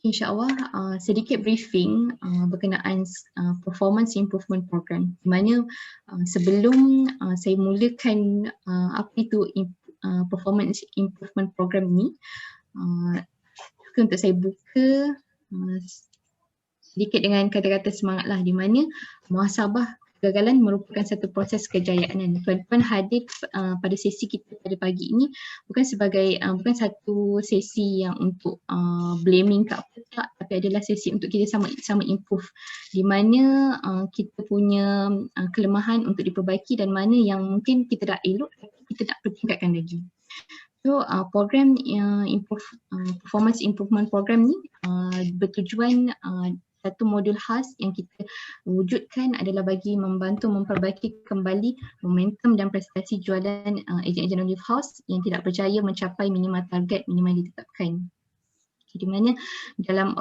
InsyaAllah sedikit briefing berkenaan performance improvement program, di mana sebelum saya mulakan apa itu performance improvement program ni, untuk saya buka sedikit dengan kata-kata semangatlah, di mana muhasabah kegagalan merupakan satu proses kejayaan. Tuan-tuan hadir pada sesi kita pada pagi ini bukan sebagai bukan satu sesi yang untuk blaming ke apa tak, tapi adalah sesi untuk kita sama-sama improve, di mana kita punya kelemahan untuk diperbaiki dan mana yang mungkin kita dah elok tapi kita nak pertingkatkan lagi. So program performance improvement program ni bertujuan satu modul khas yang kita wujudkan adalah bagi membantu memperbaiki kembali momentum dan prestasi jualan ejen-ejen Olive House yang tidak berjaya mencapai minimal target minimal ditetapkan. Di mana dalam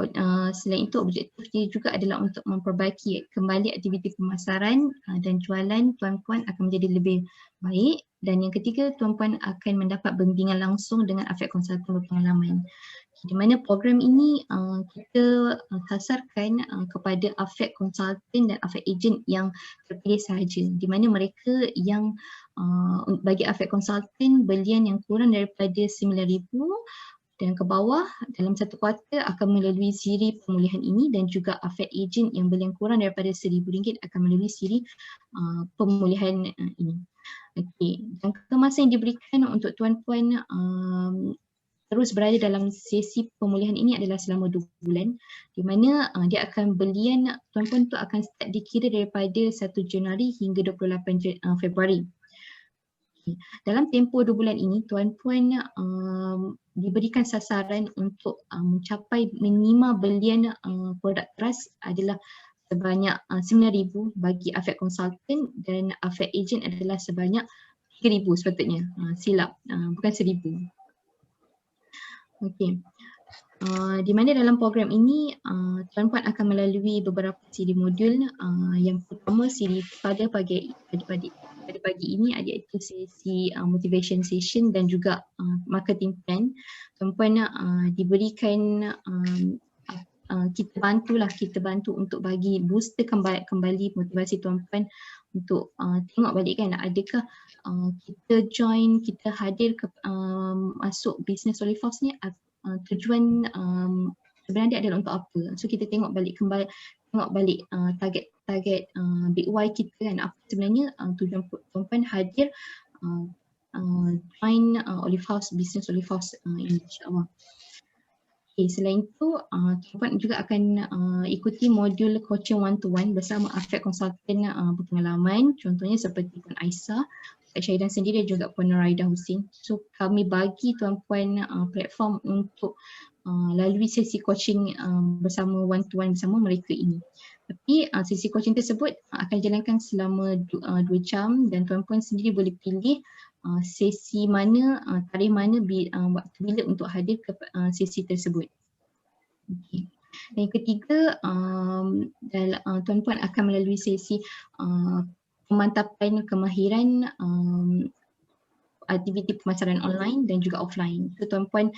selain itu objektif dia juga adalah untuk memperbaiki kembali aktiviti pemasaran dan jualan tuan-puan akan menjadi lebih baik, dan yang ketiga tuan-puan akan mendapat bimbingan langsung dengan Afek Konsultan berpengalaman. Di mana program ini kita sasarkan kepada Afek Konsultan dan Afek Ejen yang terpilih sahaja, di mana mereka yang bagi Afek Konsultan belian yang kurang daripada 9,000 dan ke bawah dalam satu kuartal akan melalui siri pemulihan ini, dan juga Afek Ejen yang belian kurang daripada RM1,000 akan melalui siri pemulihan ini. Okey, jangka masa yang diberikan untuk tuan-puan terus berada dalam sesi pemulihan ini adalah selama 2 bulan, di mana dia akan belian tuan-puan tu akan start dikira daripada 1 Januari hingga 28 Februari. Dalam tempoh 2 bulan ini tuan-puan diberikan sasaran untuk mencapai minima belian produk trust adalah sebanyak 9,000 bagi Afek Konsultan, dan Afek Ejen adalah sebanyak 3,000 sepatutnya. Silap, bukan 1,000. Okey. Di mana dalam program ini tuan-puan akan melalui beberapa siri modul. Yang pertama siri pada pagi ini iaitu sesi motivation session dan juga marketing plan. Tuan-puan diberikan kita bantu untuk bagi booster kembali motivasi tuan-puan untuk tengok balik kan adakah kita join, kita hadir masuk business Olive House ni tujuan sebenarnya adalah untuk apa. So kita tengok balik target big why kita kan, apa sebenarnya tujuan tuan-puan hadir join Olive House, business Olive House ini, insya-Allah. Okay, selain itu tuan-puan juga akan ikuti modul coaching one to one bersama Afek Konsultan berpengalaman, contohnya seperti Puan Aisyah, Puan Syahidan sendiri dan juga Puan Nuraidah Husin. So kami bagi tuan-puan platform untuk lalui sesi coaching bersama one to one bersama mereka ini. Tapi sesi coaching tersebut akan dijalankan selama 2 jam, dan tuan-puan sendiri boleh pilih sesi mana, tarikh mana, waktu bila untuk hadir ke sesi tersebut. Okay. Dan yang ketiga, tuan-puan akan melalui sesi pemantapan kemahiran aktiviti pemasaran online dan juga offline. So tuan-puan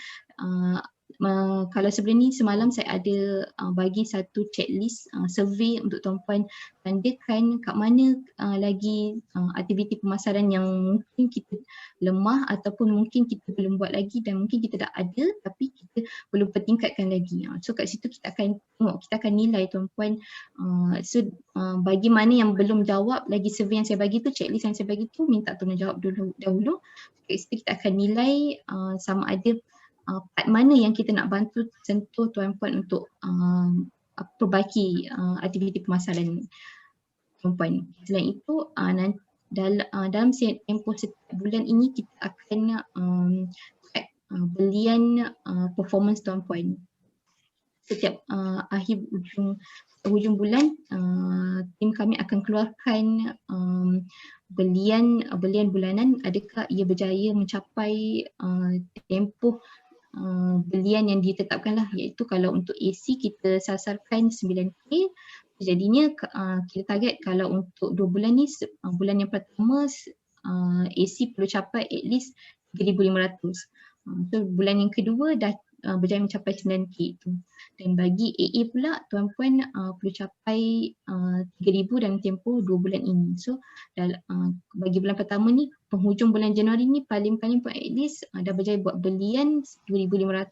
kalau sebelum ni semalam saya ada bagi satu checklist survey untuk tuan-puan tandakan kat mana lagi aktiviti pemasaran yang mungkin kita lemah ataupun mungkin kita belum buat lagi dan mungkin kita dah ada tapi kita perlu pertingkatkan lagi. So kat situ kita akan tengok, kita akan nilai tuan-puan. Bagi mana yang belum jawab lagi survey yang saya bagi tu, checklist yang saya bagi tu, minta tolong jawab dahulu. Kat situ kita akan nilai sama ada part mana yang kita nak bantu sentuh tuan-puan untuk perbaiki aktiviti pemasaran tuan-puan. Selain itu dalam tempoh setiap bulan ini kita akan track belian performance tuan-puan. Setiap akhir hujung bulan tim kami akan keluarkan belian bulanan, adakah ia berjaya mencapai tempoh belian yang ditetapkan lah, iaitu kalau untuk AC kita sasarkan 9K, jadinya kita target kalau untuk 2 bulan ni, bulan yang pertama AC perlu capai at least 3,500. So bulan yang kedua dah berjaya mencapai 9K itu. Dan bagi AA pula, tuan-puan perlu capai 3,000 dalam tempoh 2 bulan ini. So bagi bulan pertama ni, penghujung bulan Januari ni paling-paling pun at least dah berjaya buat belian 2,500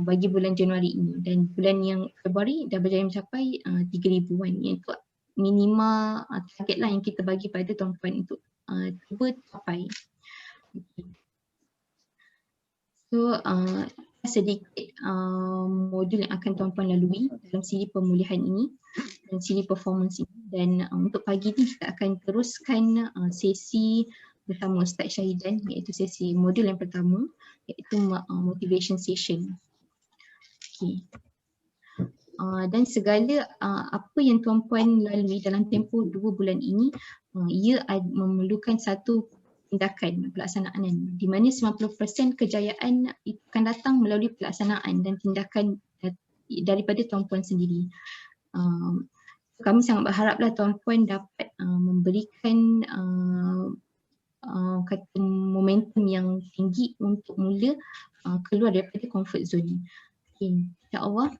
bagi bulan Januari ini. Dan bulan yang Februari dah berjaya mencapai 3,000-an. Iaitu minima target lah yang kita bagi pada tuan-puan untuk cuba capai. Okay. So sedikit modul yang akan tuan-puan lalui dalam siri pemulihan ini dan siri performance ini. Dan untuk pagi ni kita akan teruskan sesi bersama Ustaz Syahidan, iaitu sesi modul yang pertama, iaitu motivation session. Okay. Dan segala apa yang tuan-puan lalui dalam tempoh 2 bulan ini, ia memerlukan satu tindakan pelaksanaan, di mana 90% kejayaan itu akan datang melalui pelaksanaan dan tindakan daripada tuan-puan sendiri. Kami sangat berharaplah tuan-puan dapat memberikan kata momentum yang tinggi untuk mula keluar daripada comfort zone. Okay. InsyaAllah.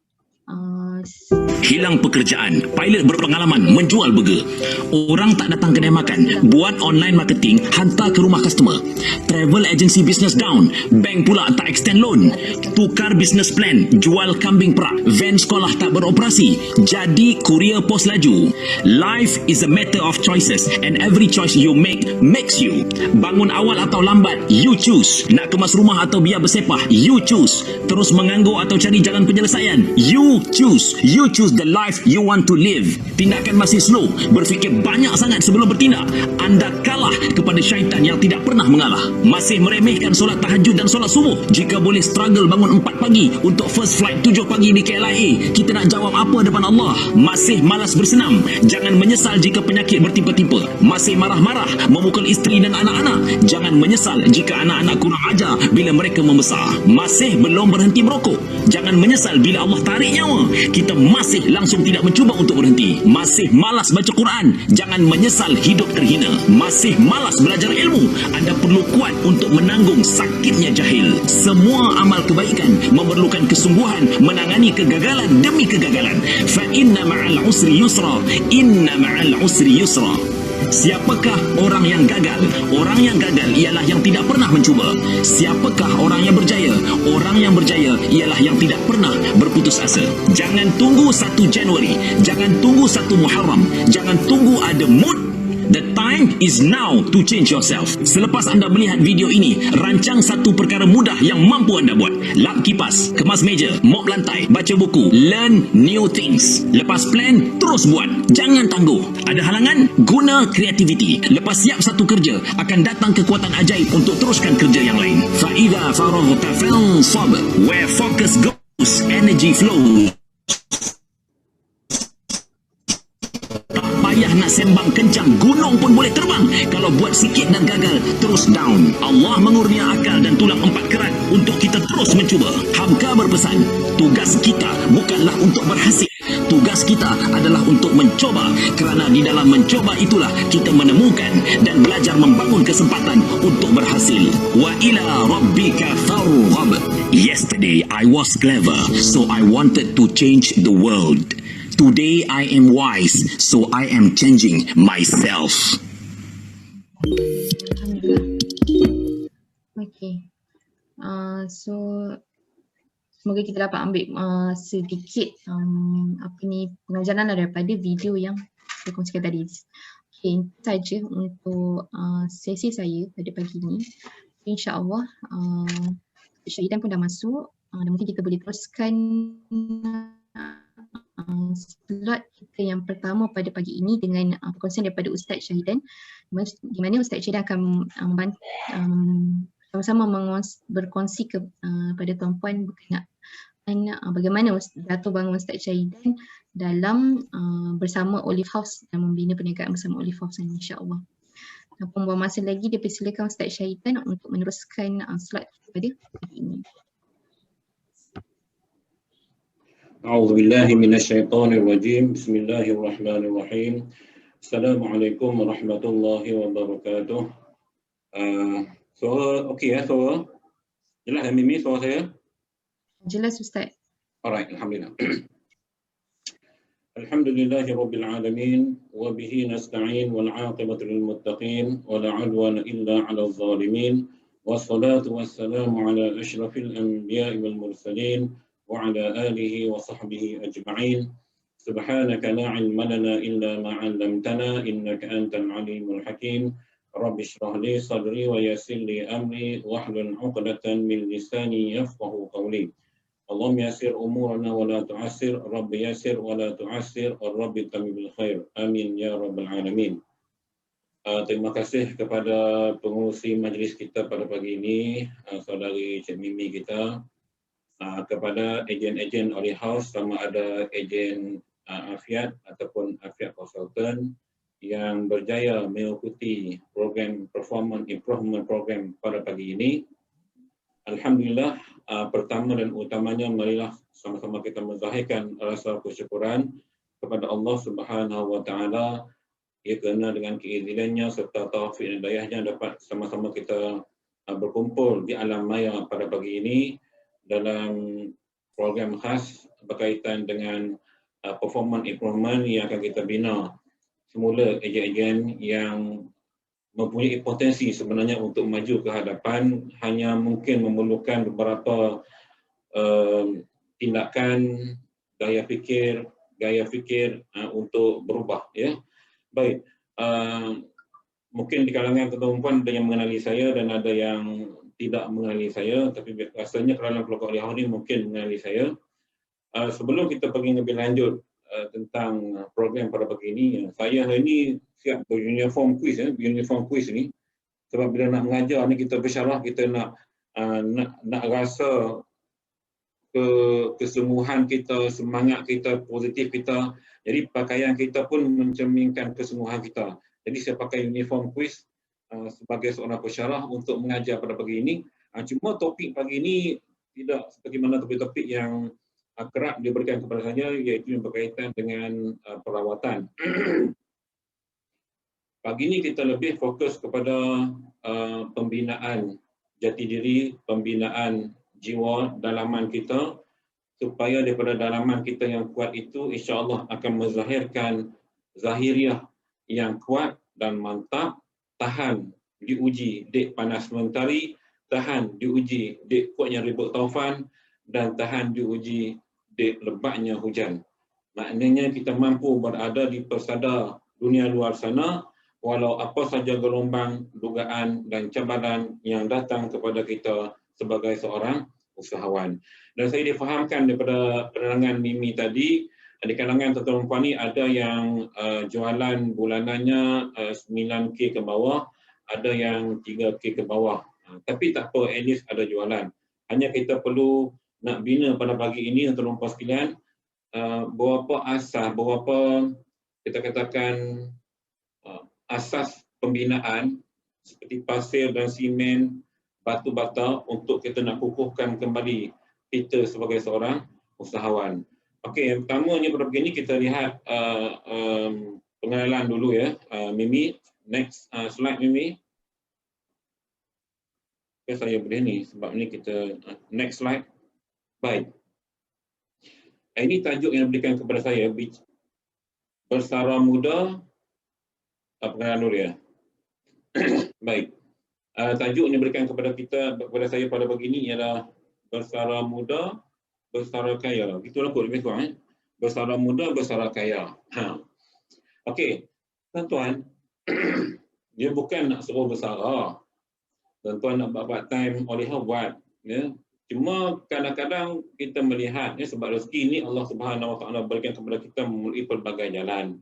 Hilang pekerjaan, pilot berpengalaman menjual burger, orang tak datang kedai makan, buat online marketing, hantar ke rumah customer, travel agency business down, bank pula tak extend loan, tukar business plan, jual kambing perak, van sekolah tak beroperasi, jadi courier pos laju. Life is a matter of choices and every choice you make makes you. Bangun awal atau lambat, you choose. Nak kemas rumah atau biar bersepah, you choose. Terus menganggur atau cari jalan penyelesaian, you choose. You choose the life you want to live. Tindakan masih slow, berfikir banyak sangat sebelum bertindak. Anda kalah kepada syaitan yang tidak pernah mengalah. Masih meremehkan solat tahajud dan solat subuh. Jika boleh struggle bangun 4 pagi untuk first flight 7 pagi di KLIA, kita nak jawab apa depan Allah? Masih malas bersenam. Jangan menyesal jika penyakit bertimpa-timpa. Masih marah-marah memukul isteri dan anak-anak. Jangan menyesal jika anak-anak kurang ajar bila mereka membesar. Masih belum berhenti merokok. Jangan menyesal bila Allah tarik nyawa. Kita masih langsung tidak mencuba untuk berhenti. Masih malas baca Quran. Jangan menyesal hidup terhina. Masih malas belajar ilmu. Anda perlu kuat untuk menanggung sakitnya jahil. Semua amal kebaikan memerlukan kesungguhan menangani kegagalan demi kegagalan. Fa inna ma'al usri yusra. Inna ma'al usri yusra. Siapakah orang yang gagal? Orang yang gagal ialah yang tidak pernah mencuba. Siapakah orang yang berjaya? Orang yang berjaya ialah yang tidak pernah berputus asa. Jangan tunggu 1 Januari. Jangan tunggu 1 Muharram. Jangan tunggu ada mood. The time is now to change yourself. Selepas anda melihat video ini, rancang satu perkara mudah yang mampu anda buat. Lap kipas, kemas meja, mop lantai, baca buku, learn new things. Lepas plan, terus buat. Jangan tangguh. Ada halangan? Guna kreativiti. Lepas siap satu kerja, akan datang kekuatan ajaib untuk teruskan kerja yang lain. Fa'idha faraghta fansab. Where focus goes, energy flows. Payah nak sembang kencang, gunung pun boleh terbang. Kalau buat sikit dan gagal, terus down. Allah mengurnia akal dan tulang 4 kerat untuk kita terus mencuba. Hamka berpesan, tugas kita bukanlah untuk berhasil. Tugas kita adalah untuk mencoba. Kerana di dalam mencoba itulah kita menemukan dan belajar membangun kesempatan untuk berhasil. Wa ila rabbika farghab. Yesterday I was clever, so I wanted to change the world. Today I am wise, so I am changing myself. Okay. So semoga kita dapat ambil sedikit pengajaran daripada video yang saya kongsikan tadi. Okay, itu saja untuk sesi saya pada pagi ini. InsyaAllah Syahidan pun dah masuk dan mungkin kita boleh teruskan slot kita yang pertama pada pagi ini dengan perkongsian daripada Ustaz Syahidan, di mana Ustaz Syahidan akan membantu sama-sama berkongsi kepada tuan-puan berkenaan bagaimana Dato' Bangun Ustaz Syahidan dalam bersama Olive House dan membina perniagaan bersama Olive House ini, insya-Allah. Tanpa membuang masa lagi, dipersilakan Ustaz Syahidan untuk meneruskan slot pada pagi ini. أعوذ بالله من الشيطان الرجيم بسم الله الرحمن الرحيم السلام عليكم ورحمة الله وبركاته. Suara okey ya, suara? Jelas Mimi suara saya? Jelas Ustaz. Alright, alhamdulillah. Alhamdulillahi rabbil alamin wa bihi nasta'in wal 'aqibatu lil muttaqin wa la 'udwana illa 'alal zalimin wassalatu wassalamu ala asyrafil anbiya'i wal mursalin wa ala alihi wa sahbihi ajma'in. Subhanaka la 'ilma lana illa ma 'allamtana innaka antal 'alimul hakim. Rabbi shrah li sadri wa yassir li amri wahlul 'uqdatan min lisani yafqahu qawli. Allahumma yassir umurana wa la tu'assir, Rabbi yassir wa la tu'assir, Rabbi tamimil khair. Amin ya rabbal alamin. Terima kasih kepada pengurusi majlis kita pada pagi ini, saudari Cik Mimi kita, kepada ejen-ejen Oli House sama ada ejen Afiat ataupun Afiat Consultant yang berjaya mengikuti program Performance Improvement Program pada pagi ini. Alhamdulillah, pertama dan utamanya marilah sama-sama kita menzahirkan rasa kesyukuran kepada Allah Subhanahu wa taala, ia kerana dengan keizinannya serta taufik dan hidayahnya dapat sama-sama kita berkumpul di alam maya pada pagi ini dalam program khas berkaitan dengan performance improvement yang akan kita bina semula ejen-ejen yang mempunyai potensi sebenarnya untuk maju ke hadapan, hanya mungkin memerlukan beberapa tindakan gaya fikir untuk berubah, ya. Baik, mungkin di kalangan tuan-tuan ada yang mengenali saya dan ada yang tidak mengenali saya, tapi rasanya kalangan keluarga Oleh ini mungkin mengenali saya. Sebelum kita pergi lebih lanjut tentang program pada pagi ini, saya hari ini siap beruniform quiz, uniform quiz ni, sebab bila nak mengajar ni kita bersyarah, kita nak rasa kesungguhan kita, semangat kita, positif kita. Jadi pakaian kita pun mencerminkan kesungguhan kita. Jadi saya pakai uniform quiz sebagai seorang pensyarah untuk mengajar pada pagi ini. Cuma topik pagi ini tidak seperti mana topik-topik yang kerap diberikan kepada saya, iaitu yang berkaitan dengan perawatan. Pagi ini kita lebih fokus kepada pembinaan jati diri, pembinaan jiwa dalaman kita, supaya daripada dalaman kita yang kuat itu insya-Allah akan menzahirkan zahiriah yang kuat dan mantap, tahan diuji dek panas mentari, tahan diuji dek kuatnya ribut taufan, dan tahan diuji dek lebatnya hujan. Maknanya kita mampu berada di persada dunia luar sana walau apa saja gelombang, dugaan dan cabaran yang datang kepada kita sebagai seorang usahawan. Dan saya difahamkan daripada penerangan Mimi tadi, di kalangan tuan-tuan puan ni ada yang jualan bulanannya 9K ke bawah, ada yang 3K ke bawah. Tapi tak apa, at least ada jualan. Hanya kita perlu nak bina pada pagi ini tuan-tuan puan sekalian, beberapa asas, beberapa kita katakan asas pembinaan seperti pasir dan simen, batu bata untuk kita nak kukuhkan kembali kita sebagai seorang usahawan. Okey, yang pertamanya pada begini kita lihat pengenalan dulu ya. Mimi, next slide Mimi. Okay, saya boleh ni sebab ni kita next slide. Baik. Ini tajuk yang diberikan kepada saya, bersara muda. Pengenalan dulu ya. Baik. Tajuk yang diberikan kepada saya pada pagi ini ialah bersara muda, bersara kaya. Gitulah kot lebih kurang. Bersara muda, bersara kaya. Okey, tuan-tuan, dia bukan nak suruh bersara. Tuan-tuan nak buat part time, oleh buat. Ya. Cuma kadang-kadang kita melihat, ya, sebab rezeki ini Allah Subhanahu Wa Taala berikan kepada kita melalui pelbagai jalan.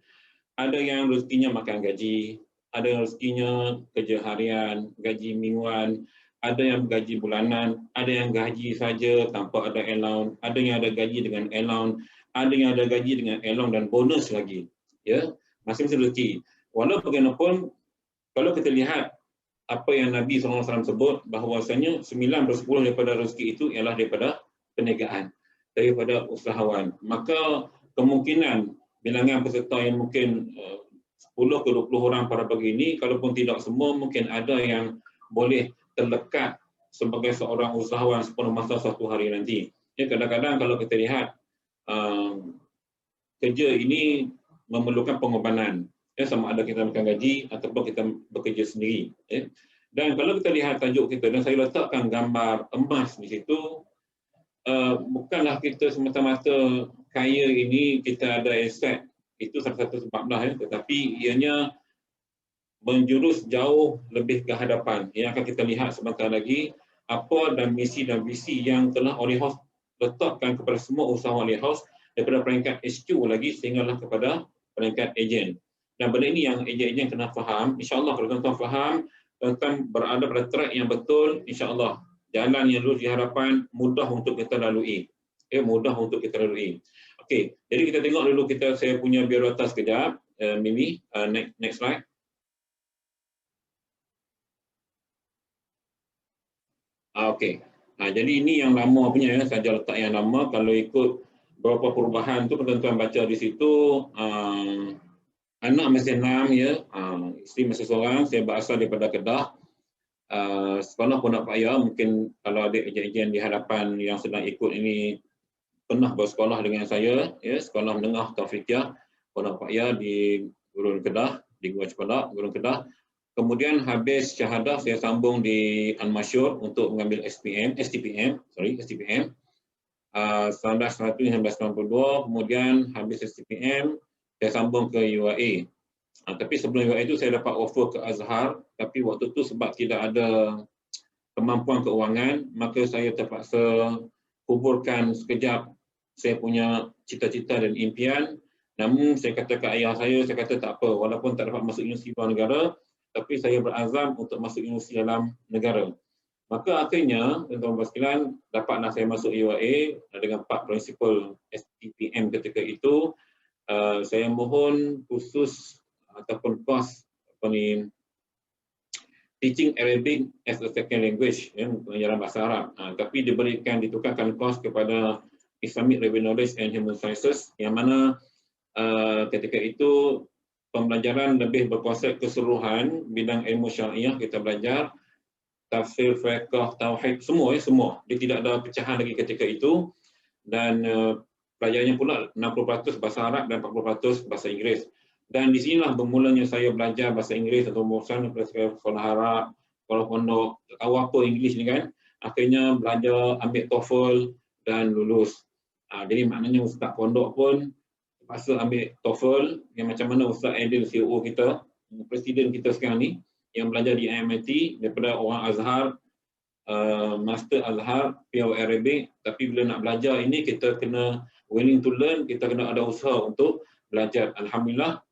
Ada yang rezekinya makan gaji, ada yang rezekinya kerja harian, gaji mingguan, ada yang gaji bulanan, ada yang gaji saja tanpa ada allowance, ada yang ada gaji dengan allowance, ada yang ada gaji dengan allowance dan bonus lagi. Ya, masing-masing rezeki. Walau bagaimanapun, kalau kita lihat apa yang Nabi SAW sebut, bahawasanya 9/10 daripada rezeki itu ialah daripada perniagaan, daripada usahawan. Maka kemungkinan bilangan peserta yang mungkin 10 ke 20 orang pada pagi ini, kalaupun tidak semua, mungkin ada yang boleh terlekat sebagai seorang usahawan sepenuh masa satu hari nanti. Ya, kadang-kadang kalau kita lihat kerja ini memerlukan pengorbanan, ya, sama ada kita makan gaji ataupun kita bekerja sendiri. Ya. Dan kalau kita lihat tajuk kita, dan saya letakkan gambar emas di situ, bukanlah kita semata-mata kaya ini kita ada aset, itu salah satu sebablah, ya, tetapi ianya menjurus jauh lebih ke hadapan. Yang akan kita lihat sebentar lagi apa dan misi yang telah Olive letakkan kepada semua usahawan Olive daripada peringkat HQ lagi sehinggalah kepada peringkat ejen. Dan benda ini yang ejen-ejen kena faham. InsyaAllah kalau tuan-tuan faham, tuan-tuan berada pada track yang betul, insyaAllah jalan yang lurus di hadapan mudah untuk kita lalui. Mudah untuk kita lalui. Okey, jadi kita tengok dulu saya punya biodata sekejap. Mimi, next slide. Okey. Jadi ini yang lama punya, ya, saja letak yang lama. Kalau ikut beberapa perubahan tu tuan-tuan baca di situ, anak masih 6, ya, isteri masih seorang, saya berasal daripada Kedah. Sekolah pun nak payah, mungkin kalau ada ejen-ejen di hadapan yang sedang ikut ini pernah bersekolah dengan saya, ya, sekolah menengah Taufiqiyah Pondok Paya di Gurun Kedah, di Gua Cepadak, Gurun Kedah. Kemudian habis syahadah saya sambung di Al-Masyur untuk mengambil STPM 1992. Kemudian habis STPM saya sambung ke UAE. Tapi sebelum UAE itu saya dapat offer ke Azhar, tapi waktu itu sebab tidak ada kemampuan keuangan, maka saya terpaksa kuburkan sekejap saya punya cita-cita dan impian. Namun saya kata ke ayah saya kata tak apa, walaupun tak dapat masuk universiti luar negara, tapi saya berazam untuk masuk universiti dalam negara. Maka akhirnya, tuan-tuan sekalian, dapatlah saya masuk UAE dengan 4 prinsipal STPM ketika itu. Saya mohon khusus ataupun kos teaching Arabic as a second language, ya, pengajaran bahasa Arab. Tapi ditukarkan kos kepada Islamic Arabic Knowledge and Human Sciences, yang mana ketika itu pembelajaran lebih berkonsep keseluruhan bidang ilmu syariah. Kita belajar tafsir, fiqh, tauhid, semua. Dia tidak ada pecahan lagi ketika itu. Dan pelajarannya pula 60% bahasa Arab dan 40% bahasa Inggeris. Dan di sinilah bermulanya saya belajar bahasa Inggeris atau bosan daripada sekolah Arab, sekolah pondok, tahu apa Inggeris ni kan. Akhirnya belajar, ambil TOEFL dan lulus. Jadi maknanya ustaz pondok pun terpaksa ambil TOEFL, yang macam mana Ustaz Aidil, CEO kita, presiden kita sekarang ni, yang belajar di MIT daripada orang Azhar, Master Azhar, PO Arabic. Tapi bila nak belajar ini kita kena willing to learn, kita kena ada usaha untuk belajar. Alhamdulillah.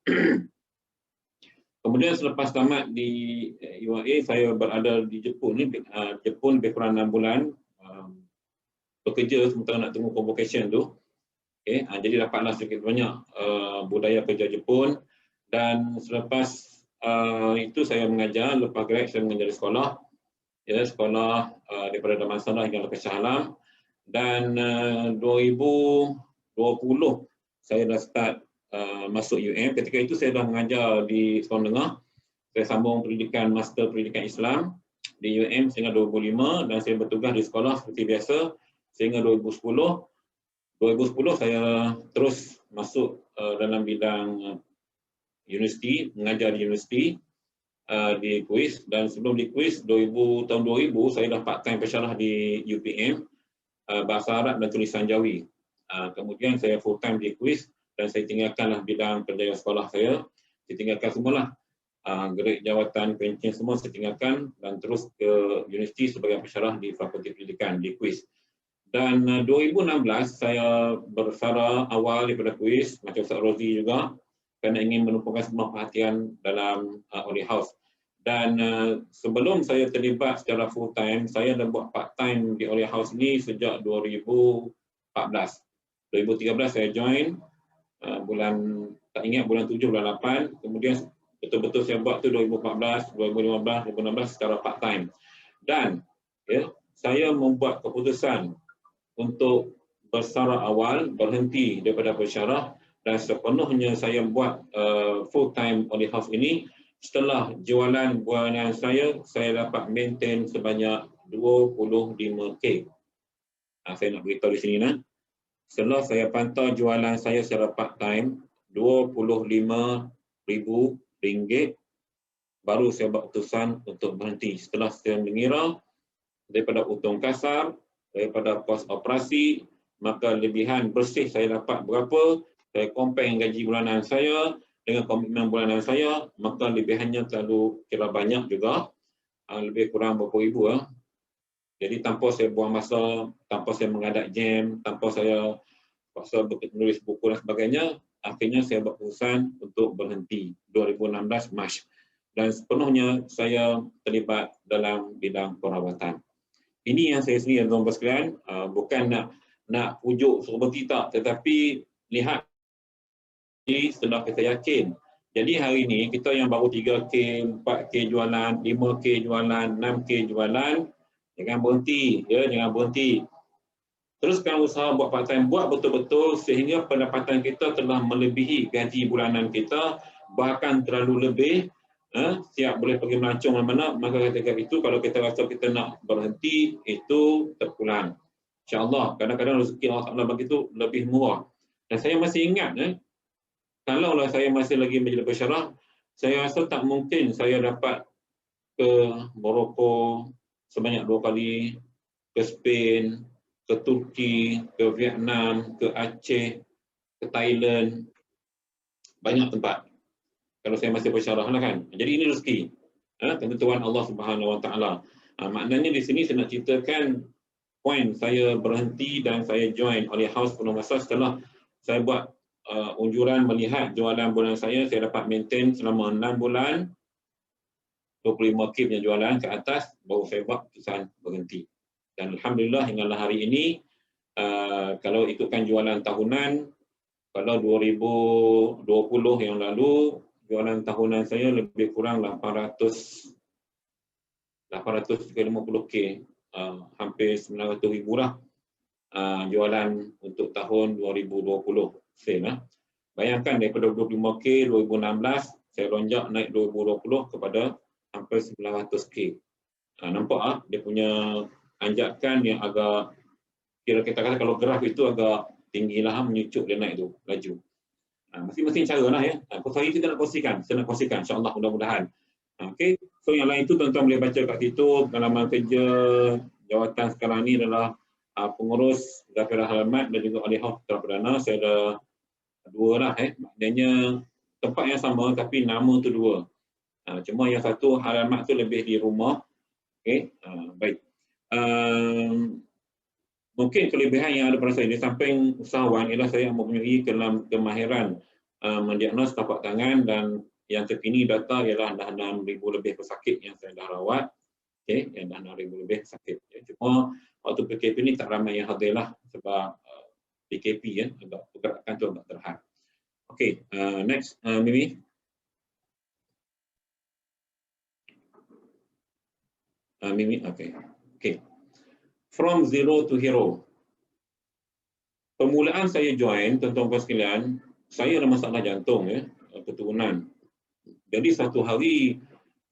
Kemudian selepas tamat di UAE, saya berada di Jepun ni, Jepun lebih kurang 6 bulan, bekerja sementara nak tunggu convocation tu. Jadi dapatlah sedikit banyak budaya kerja Jepun. Dan selepas itu saya mengajar, lepas grad saya mengajar di sekolah, ya, sekolah daripada Damansara hingga ke Shah Alam. Dan 2020 saya dah start masuk UM. Ketika itu saya dah mengajar di sekolah menengah. Saya sambung master pendidikan Islam di UM sehingga 2005, dan saya bertugas di sekolah seperti biasa sehingga 2010 saya terus masuk dalam bidang universiti, mengajar di universiti di KUIS. Dan sebelum di KUIS tahun 2000 saya dah part time pensyarah di UPM, bahasa Arab dan tulisan Jawi. Kemudian saya full time di KUIS dan saya tinggalkanlah bidang kerjaya sekolah saya. Saya tinggalkan semualah, grade jawatan, pencen semua saya tinggalkan dan terus ke universiti sebagai pensyarah di Fakulti Pendidikan di KUIS. Dan 2016 saya bersara awal daripada KUIS macam Ustaz Rozi juga, kerana ingin menumpukan semua perhatian dalam Olive House. Dan sebelum saya terlibat secara full time, saya dah buat part time di Olive House ni sejak 2014. 2013 saya join, bulan 7, bulan 8. Kemudian betul-betul saya buat tu 2014, 2015, 2016 secara part time. Dan ya, saya membuat keputusan untuk bersara awal, berhenti daripada pensyarah, dan sepenuhnya saya buat full time Olive House ini. Setelah jualan bulanan saya dapat maintain sebanyak 25K. Saya nak beritahu di sini nah. Setelah saya pantau jualan saya secara part time RM25,000, baru saya buat keputusan untuk berhenti. Setelah saya mengira daripada untung kasar, daripada kos operasi, maka lebihan bersih saya dapat berapa, saya compare gaji bulanan saya dengan komitmen bulanan saya, maka lebihannya terlalu kira banyak juga, lebih kurang berapa ribu. Jadi tanpa saya buang masa, tanpa saya menghadap jam, tanpa saya paksa menulis buku dan sebagainya, akhirnya saya buat keputusan untuk berhenti 2016 Mac. Dan sepenuhnya saya terlibat dalam bidang perawatan. Ini yang saya sendiri, tuan-tuan sekalian, bukan nak pujuk suruh berhenti tak, tetapi lihat setelah kita yakin. Jadi hari ini kita yang baru 3K, 4K jualan, 5K jualan, 6K jualan, jangan berhenti, jangan berhenti. Teruskan usaha buat part time, buat betul-betul sehingga pendapatan kita telah melebihi gaji bulanan kita, bahkan terlalu lebih. Siap boleh pergi melancong mana-mana, maka ketika itu kalau kita rasa kita nak berhenti, itu terpulang. InsyaAllah, kadang-kadang rezeki Allah Ta'ala bagi itu lebih murah. Dan saya masih ingat, kalaulah saya masih lagi menjadi pensyarah, saya rasa tak mungkin saya dapat ke Morocco sebanyak 2 kali, ke Spain, ke Turki, ke Vietnam, ke Aceh, ke Thailand, banyak tempat. Kalau saya masih bersyarah lah kan. Jadi ini rezeki, ketentuan Allah Subhanahu Wa Taala. Maknanya di sini saya nak ceritakan poin saya berhenti dan saya join oleh Haus penuh masa setelah saya buat unjuran melihat jualan bulan saya dapat maintain selama 6 bulan, 25K punya jualan ke atas, baru saya buat keputusan berhenti. Dan Alhamdulillah hinggalah hari ini, kalau ikutkan jualan tahunan, kalau 2020 yang lalu, jualan tahunan saya lebih kurang 850K, hampir 900,000 lah jualan untuk tahun 2020. Bayangkan daripada 25K 2016, saya lonjak naik 2020 kepada hampir 900K. Nampak dia punya anjakan yang agak, kira kita kata kalau graf itu agak tinggi lah, menyucuk dia naik tu, laju. Masing-masing cara lah ya. Hari kita nak kongsikan, saya nak kongsikan, insyaAllah mudah-mudahan. Okay. So yang lain itu tuan-tuan boleh baca kat situ, pengalaman kerja jawatan sekarang ni adalah pengurus Gafirah Halamat dan juga Alih Haus Putra Perdana. Saya ada 2 lah, maknanya tempat yang sama tapi nama tu 2. Cuma yang satu halamat tu lebih di rumah. Okay. Baik. Mungkin kelebihan yang ada pada saya di samping usahawan ialah saya mempunyai kemahiran mendiagnos tapak tangan, dan yang terkini data ialah dah 6,000 lebih pesakit yang saya dah rawat. Okay, yang dah 6,000 lebih pesakit. Cuma waktu PKP ni tak ramai yang hadir lah sebab PKP agak pergerakan tu agak terhad. Okay, next Mimi. Mimi, okay. From zero to hero. Permulaan saya join, tuan-tuan sekalian, saya ada masalah jantung, keturunan. Jadi satu hari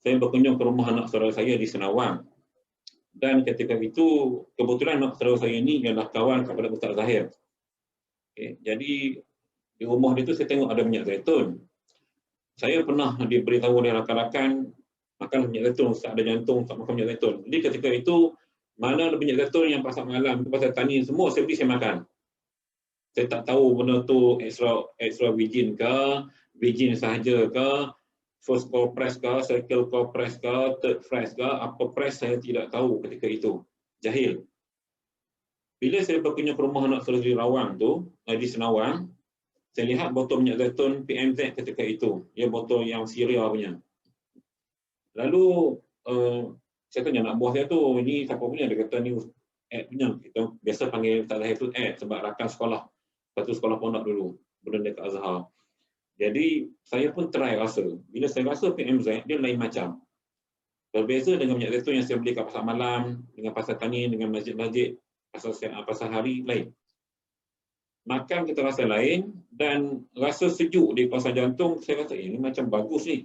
saya berkunjung ke rumah anak saudara saya di Senawang. Dan ketika itu kebetulan anak saudara saya ini adalah kawan kepada Ustaz Zahir. Okay. Jadi di rumah dia tu saya tengok ada minyak zaitun. Saya pernah diberitahu oleh rakan-rakan makan minyak zaitun, Ustaz ada jantung, tak makan minyak zaitun. Jadi ketika itu mana ada minyak zaitun yang pasal malam, pasal tani semua saya beli, saya makan. Saya tak tahu benda tu extra virgin ke, virgin sahaja ke, first cold press ke, second cold press ke, third press ke, apa press saya tidak tahu ketika itu. Jahil. Bila saya berkunjung ke rumah anak saudara di Rawang tu, di Senawang, saya lihat botol minyak zaitun PMZ ketika itu. Dia botol yang Syria punya. Lalu saya tanya anak buah saya tu, ini siapa punya? Dia kata ni Ed punya. Kita biasa panggil Ustaz Zahir tu Ed sebab rakan sekolah. Satu sekolah pondok dulu, benda dekat Azhar. Jadi saya pun try rasa. Bila saya rasa PMZ, dia lain macam. Berbeza dengan minyak zaitun yang saya beli kat pasar malam, dengan pasar tani, dengan masjid-masjid, pasar hari, lain. Makan kita rasa lain, dan rasa sejuk di pasar jantung, saya rasa ini macam bagus ni.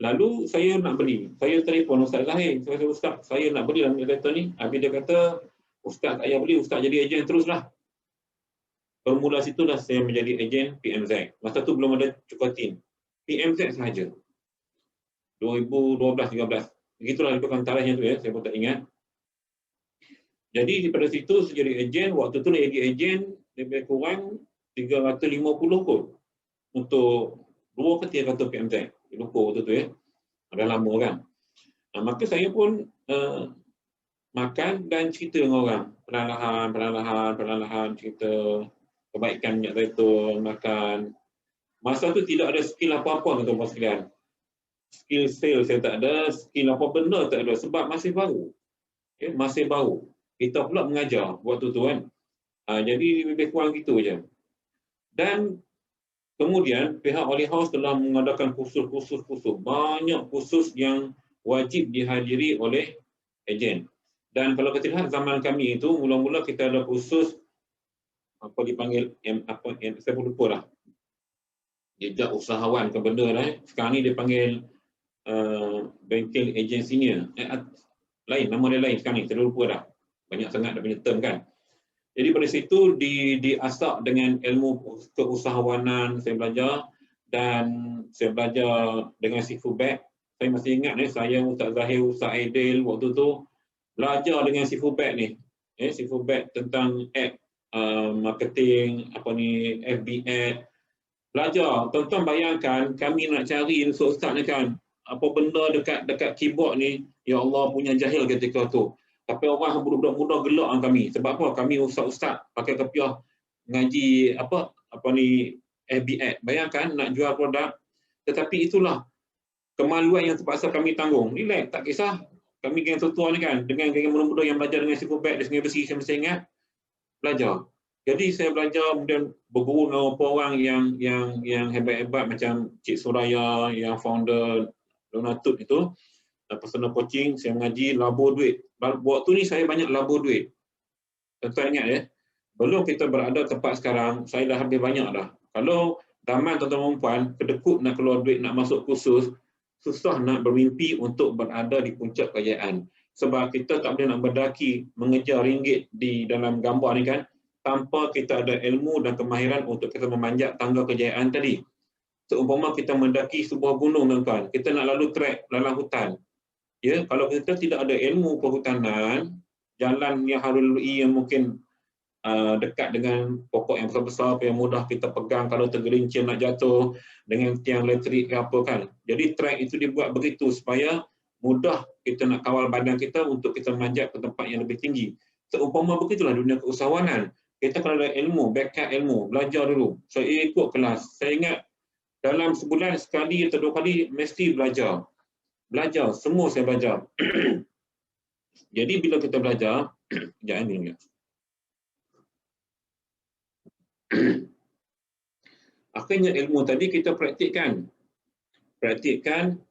Lalu saya nak beli. Saya telefon Ustaz Zahir. Saya kata, Ustaz, saya nak beli minyak zaitun ni. Habis dia kata, Ustaz tak payah beli, Ustaz jadi ejen teruslah. Bermula situlah saya menjadi ejen PMZ. Masa tu belum ada Cukatin. PMZ sahaja. 2012-13. Begitulah lebih kurang tarikhnya tu ya, saya pun tak ingat. Jadi daripada situ saya jadi ejen, waktu tu nak jadi ejen lebih kurang 350 kot untuk 2 ke 3 kartu PMZ. Lupa waktu tu ya. Dah lama kan. Maka saya pun makan dan cerita dengan orang. Perlahan-lahan cerita kebaikan minyak zaitun, makan. Masa tu tidak ada skill apa-apa tuan-tuan sekalian. Skill sales saya tak ada, skill apa benda tak ada sebab masih baru. Okay, masih baru. Kita pula mengajar waktu tu kan. Jadi lebih kurang gitu je. Dan kemudian pihak Oli House telah mengadakan kursus. Banyak kursus yang wajib dihadiri oleh ejen. Dan kalau kita lihat zaman kami itu, mula-mula kita ada kursus apa dipanggil saya pun lupa lah. Jejak usahawan ke benda lah. Sekarang ni dia panggil banking agent senior. Lain, nama dia lain sekarang ni, saya lupa dah. Banyak sangat dah punya term kan. Jadi pada situ diasak dengan ilmu keusahawanan saya belajar, dan saya belajar dengan Sifu Bag. Saya masih ingat saya Ustaz Zahir, Ustaz Aidil waktu tu belajar dengan Sifu Bag ni. Sifu Bag tentang app marketing, FB ad. Belajar. Tuan-tuan bayangkan kami nak cari Ustaz ni kan, apa benda dekat keyboard ni, ya Allah punya jahil ketika tu. Tapi orang budak-budak muda gelak dengan kami. Sebab apa? Kami ustaz-ustaz pakai kepiah ngaji FB ad. Bayangkan nak jual produk. Tetapi itulah kemaluan yang terpaksa kami tanggung. Relax, tak kisah. Kami geng tua ni kan, dengan geng muda-muda yang belajar dengan Sifu Bag di Sungai Besi, saya mesti ingat belajar. Jadi saya belajar, kemudian berguru dengan beberapa orang yang hebat-hebat macam Cik Suraya, yang founder Donatut itu. Personal coaching, saya mengaji, labur duit. Waktu ni saya banyak labur duit. Tuan-tuan ingat ya, belum kita berada tempat sekarang, saya dah habis banyak dah. Kalau zaman tuan-tuan perempuan, kedekut nak keluar duit, nak masuk kursus, susah nak bermimpi untuk berada di puncak kejayaan. Sebab kita tak boleh nak berdaki, mengejar ringgit di dalam gambar ni kan, tanpa kita ada ilmu dan kemahiran untuk kita memanjat tangga kejayaan tadi. Seumpama kita mendaki sebuah gunung, tuan-tuan, kita nak lalu trek, lalang hutan. Ya, kalau kita tidak ada ilmu perhutanan, jalan yang harus lalui yang mungkin dekat dengan pokok yang besar-besar, yang mudah kita pegang kalau tergelincir nak jatuh, dengan tiang elektrik ke apa kan. Jadi trek itu dibuat begitu supaya mudah kita nak kawal badan kita untuk kita manjat ke tempat yang lebih tinggi. Seumpama begitulah dunia keusahawanan. Kita kalau ada ilmu, backup ilmu, belajar dulu. Saya ikut kelas. Saya ingat dalam sebulan sekali atau 2 kali mesti belajar. Belajar, semua saya belajar. Jadi bila kita belajar, sekejap ni. Akhirnya ilmu tadi kita praktikkan.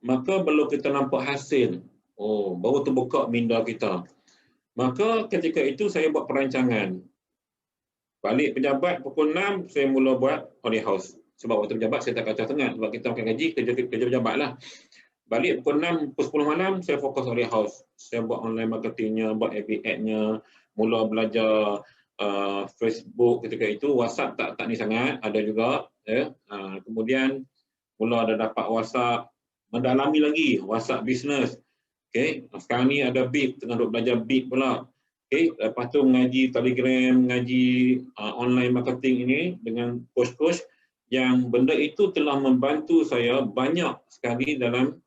Maka belum kita nampak hasil. Baru terbuka minda kita. Maka ketika itu saya buat perancangan. Balik pejabat pukul 6, saya mula buat Oli House. Sebab waktu pejabat saya tak kacau sangat. Sebab kita makan gaji, kerja pejabat lah. Balik pukul 6, pukul 10 malam, saya fokus Oli House. Saya buat online marketingnya, buat FB ad-nya, mula belajar Facebook ketika itu. WhatsApp tak ni sangat, ada juga. Kemudian mula ada dapat WhatsApp, mendalami lagi WhatsApp business. Okay. Sekarang ni ada Bit, tengah duk belajar Bit pula. Okay. Lepas tu mengaji Telegram, mengaji online marketing ini dengan coach-coach yang benda itu telah membantu saya banyak sekali dalam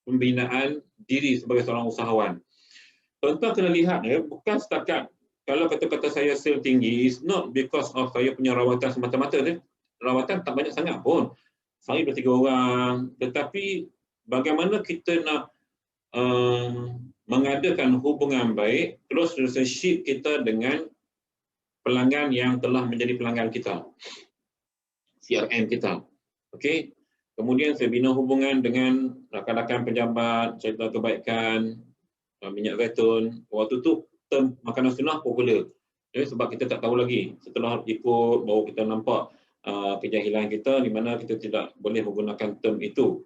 pembinaan diri sebagai seorang usahawan. Tuan-tuan kena lihat bukan setakat kalau kata-kata saya sales tinggi, it's not because of saya punya rawatan semata-mata. Rawatan tak banyak sangat pun. Saya 2-3 orang. Tetapi bagaimana kita nak mengadakan hubungan baik, close relationship kita dengan pelanggan yang telah menjadi pelanggan kita. CRM kita. Okey. Kemudian saya bina hubungan dengan rakan-rakan pejabat, cerita kebaikan, minyak zaitun. Waktu tu term makanan sunnah popular. Sebab kita tak tahu lagi. Setelah ikut, baru kita nampak kejahilan kita di mana kita tidak boleh menggunakan term itu.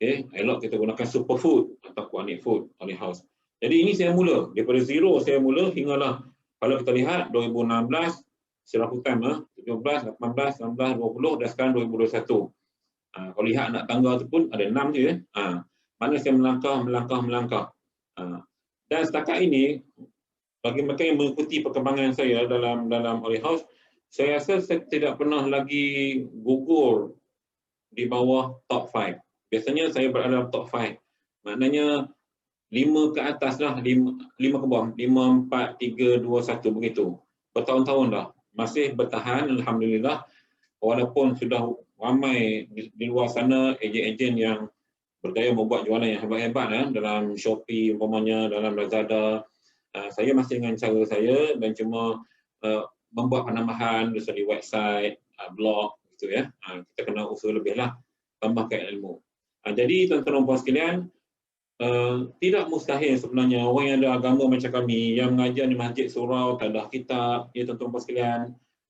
Elok kita gunakan superfood atau organic food, Oli House. Jadi ini saya mula. Daripada zero saya mula hinggalah Kalau kita lihat 2016 secara full time, 17, 18, 19, 20 dan sekarang 2021. Kalau lihat anak tangga tu pun ada 6 je ya. Mana saya melangkah. Dan setakat ini bagi mereka yang mengikuti perkembangan saya dalam Olive House, saya rasa saya tidak pernah lagi gugur di bawah top 5. Biasanya saya berada dalam top 5. Maknanya 5 ke atas lah, 5 ke bawah, 5, 4, 3, 2, 1 begitu. Bertahun-tahun dah. Masih bertahan, alhamdulillah. Walaupun sudah ramai di luar sana ejen-ejen yang berjaya membuat jualan yang hebat-hebat dalam Shopee umpamanya, dalam Lazada. Saya masih dengan cara saya dan cuma membuat penambahan di website, blog gitu ya. Kita kena usaha lebih lah, tambahkan ilmu. Jadi tuan-tuan dan puan sekalian, tidak mustahil sebenarnya orang yang ada agama macam kami yang mengajar di masjid surau, tadah kitab, ya tuan-tuan dan puan sekalian,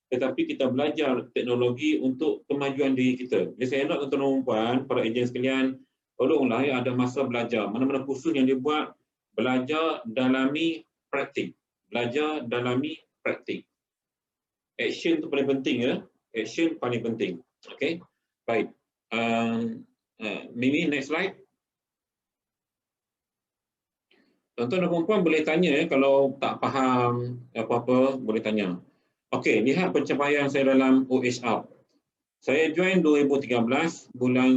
tetapi kita belajar teknologi untuk kemajuan diri kita. Jadi saya nak tuan-tuan dan puan, para ejen sekalian, tolonglah ya ada masa belajar. Mana-mana kursus yang dibuat, belajar, dalami, praktik. Belajar, dalami, praktik. Action tu paling penting ya. Action paling penting. Okey. Baik. Mimi, next slide. Tuan-tuan dan puan-puan boleh tanya ya, kalau tak faham apa-apa boleh tanya. Okey, lihat pencapaian saya dalam OHR. Saya join 2013 bulan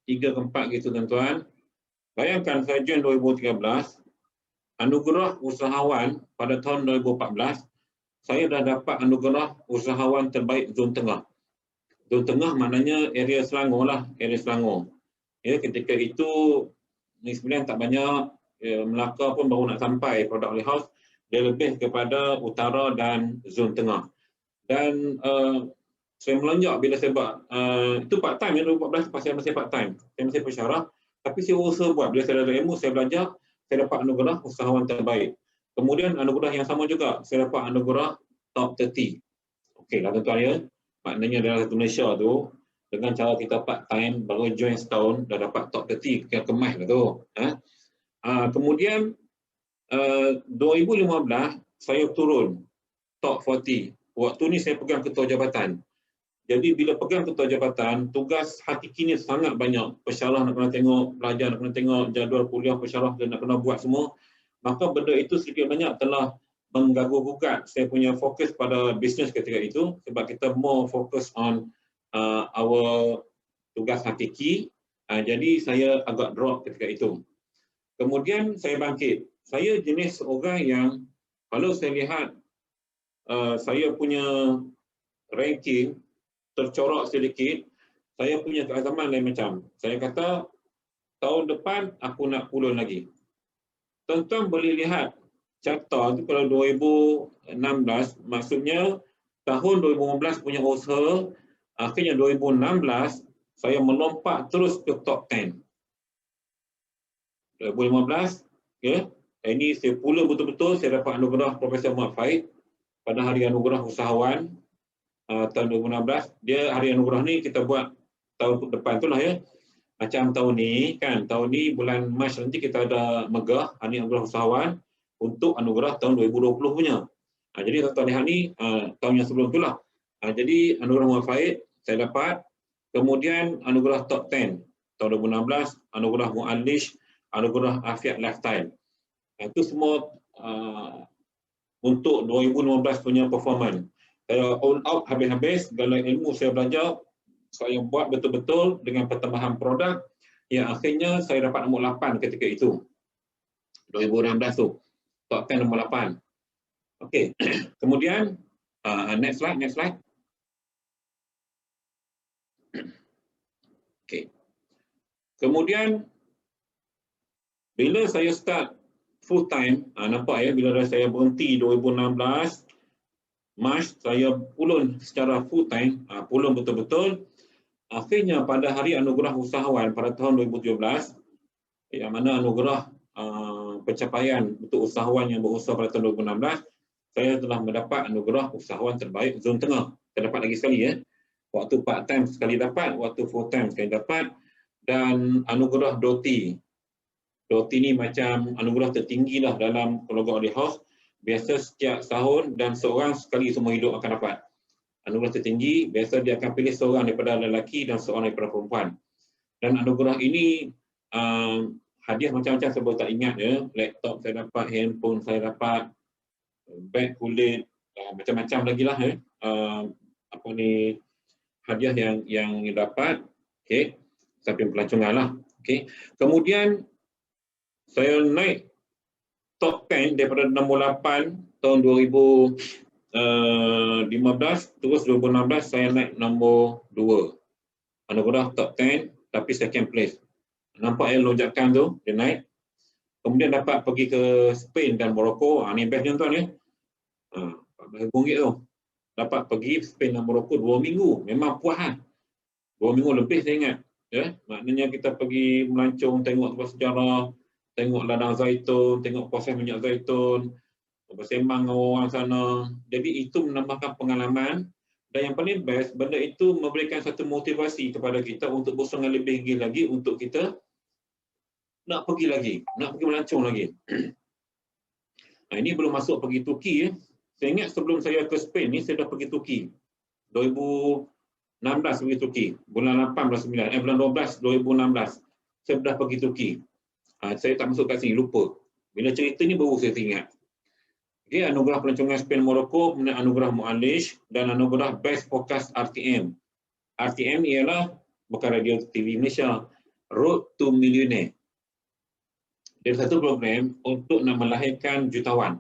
3 ke 4 gitu tuan-tuan. Bayangkan saya join 2013, anugerah usahawan pada tahun 2014, saya dah dapat anugerah usahawan terbaik zon tengah. Zon tengah maknanya area Selangor lah, area Selangor. Ya, ketika itu ni sebenarnya tak banyak, Melaka pun baru nak sampai produk Olive House, dia lebih kepada utara dan zon tengah. Dan saya melonjak bila saya buat, itu part time ya, 2014 pas saya masih part time. Saya masih pensyarah, tapi saya usaha buat. Bila saya ada ilmu, saya belajar, saya dapat anugerah usahawan terbaik. Kemudian anugerah yang sama juga, saya dapat anugerah top 30. Okey lah tuan-tuan ya. Maknanya dalam satu Malaysia tu, dengan cara kita part time, baru join setahun, dah dapat top 30, kira kemas lah tu. Kemudian 2015, saya turun top 40. Waktu ni saya pegang ketua jabatan. Jadi bila pegang ketua jabatan, tugas hakiki ni sangat banyak. Pesyarah nak kena tengok, pelajar nak kena tengok, jadual kuliah pesyarah dan nak kena buat semua. Maka benda itu sedikit banyak telah mengganggu-gugat saya punya fokus pada bisnes ketika itu, sebab kita more focus on our tugas hakiki. Jadi saya agak drop ketika itu. Kemudian saya bangkit. Saya jenis orang yang kalau saya lihat saya punya ranking tercorak sedikit, saya punya keazaman lain macam. Saya kata tahun depan aku nak pulun lagi. Tuan-tuan boleh lihat carta tu kalau 2016, maksudnya tahun 2015 punya usaha, akhirnya 2016 saya melompat terus ke top 10. 2015, okay. Ini saya pula betul-betul saya dapat anugerah Profesor Muhammad Faid pada Hari Anugerah Usahawan tahun 2016. Dia hari anugerah ni kita buat tahun depan tu lah ya. Macam tahun ni kan, tahun ni bulan Mac nanti kita ada megah Hari Anugerah Usahawan untuk anugerah tahun 2020 punya. Jadi tahun lihat ni tahun yang sebelum tu lah. Jadi anugerah Muhammad Faid saya dapat. Kemudian anugerah top 10 tahun 2016, anugerah Mu'alish, anugerah Afiat Lifestyle. Itu semua untuk 2015 punya performance. Saya all out habis-habis, segala ilmu saya belajar, saya buat betul-betul dengan pertambahan produk, yang akhirnya saya dapat nombor 8 ketika itu. 2016 tu, top 10 nombor 8. Okey, kemudian next slide. Okey. Kemudian bila saya start full time, nampak ya, bila saya berhenti 2016 Mac, saya pulun secara full time, pulun betul-betul. Akhirnya pada Hari Anugerah Usahawan pada tahun 2017, yang mana anugerah pencapaian untuk usahawan yang berusaha pada tahun 2016, saya telah mendapat anugerah usahawan terbaik zon tengah. Saya dapat lagi sekali ya. Waktu part time sekali dapat, waktu full time sekali dapat, dan anugerah DOTI. DOTI ni macam anugerah tertinggi lah dalam keluarga Olive House. biasa setiap tahun dan seorang sekali seumur hidup akan dapat. Anugerah tertinggi, biasa dia akan pilih seorang daripada lelaki dan seorang daripada perempuan. Dan anugerah ini hadiah macam-macam saya boleh tak ingat ya. Laptop saya dapat, handphone saya dapat, beg kulit, macam-macam lagi lah ya. Hadiah yang dapat. Okey, sampai pelancongan lah. Okey. Kemudian saya naik top 10 daripada nombor 8 tahun 2015, terus 2016 saya naik nombor 2. Anugerah top 10 tapi second place. Nampak ya lonjakan tu, dia naik. Kemudian dapat pergi ke Spain dan Morocco. Ni best tuan-tuan ya. RM14 tu. Dapat pergi Spain dan Morocco 2 minggu. Memang puas kan. 2 minggu lebih saya ingat. Ya, maknanya kita pergi melancong, tengok tempat sejarah, tengok ladang zaitun, tengok proses minyak zaitun, bersembang dengan orang sana. Jadi itu menambahkan pengalaman. Dan yang paling best, benda itu memberikan satu motivasi kepada kita untuk bersungguh lebih lagi untuk kita nak pergi lagi, nak pergi melancong lagi. Ini belum masuk pergi Turki ya. Saya ingat sebelum saya ke Spain ni saya dah pergi Turki. 2016 pergi Turki. Bulan 8 bulan 9, bulan 12 2016 saya dah pergi Turki. Saya tak masuk kat sini, lupa. Bila cerita ni baru saya ingat. Okay, anugerah pelancongan Spain Morocco, kemudian anugerah Mualish dan anugerah Best Podcast RTM. RTM ialah bukan radio TV Malaysia, Road to Millionaire. Dia satu program untuk nak melahirkan jutawan.